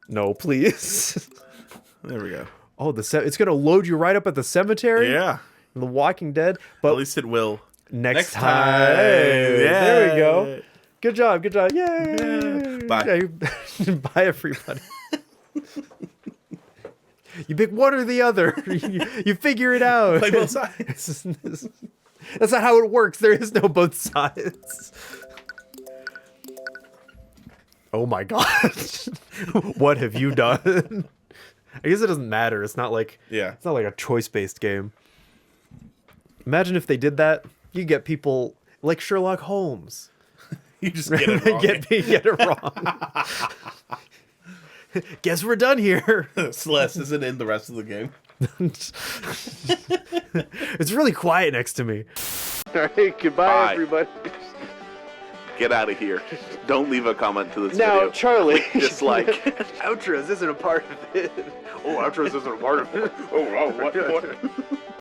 No, please. There we go. Oh, it's going to load you right up at the cemetery? Yeah. The Walking Dead. But at least it will. Next time. Yeah. There we go. Good job. Yay. Yeah. Bye. Bye, everybody. You pick one or the other. You figure it out. Play both sides. That's not how it works. There is no both sides. Oh my god. What have you done? I guess it doesn't matter. It's not like It's not like a choice-based game. Imagine if they did that. You get people like Sherlock Holmes. You just get it wrong. get it wrong. Guess we're done here. Celeste isn't in the rest of the game. It's really quiet next to me. All right, goodbye, everybody. Get out of here. Don't leave a comment to this Now, video. Charlie. Dislike. Outros isn't a part of it. Oh, outros isn't a part of it. Oh, what?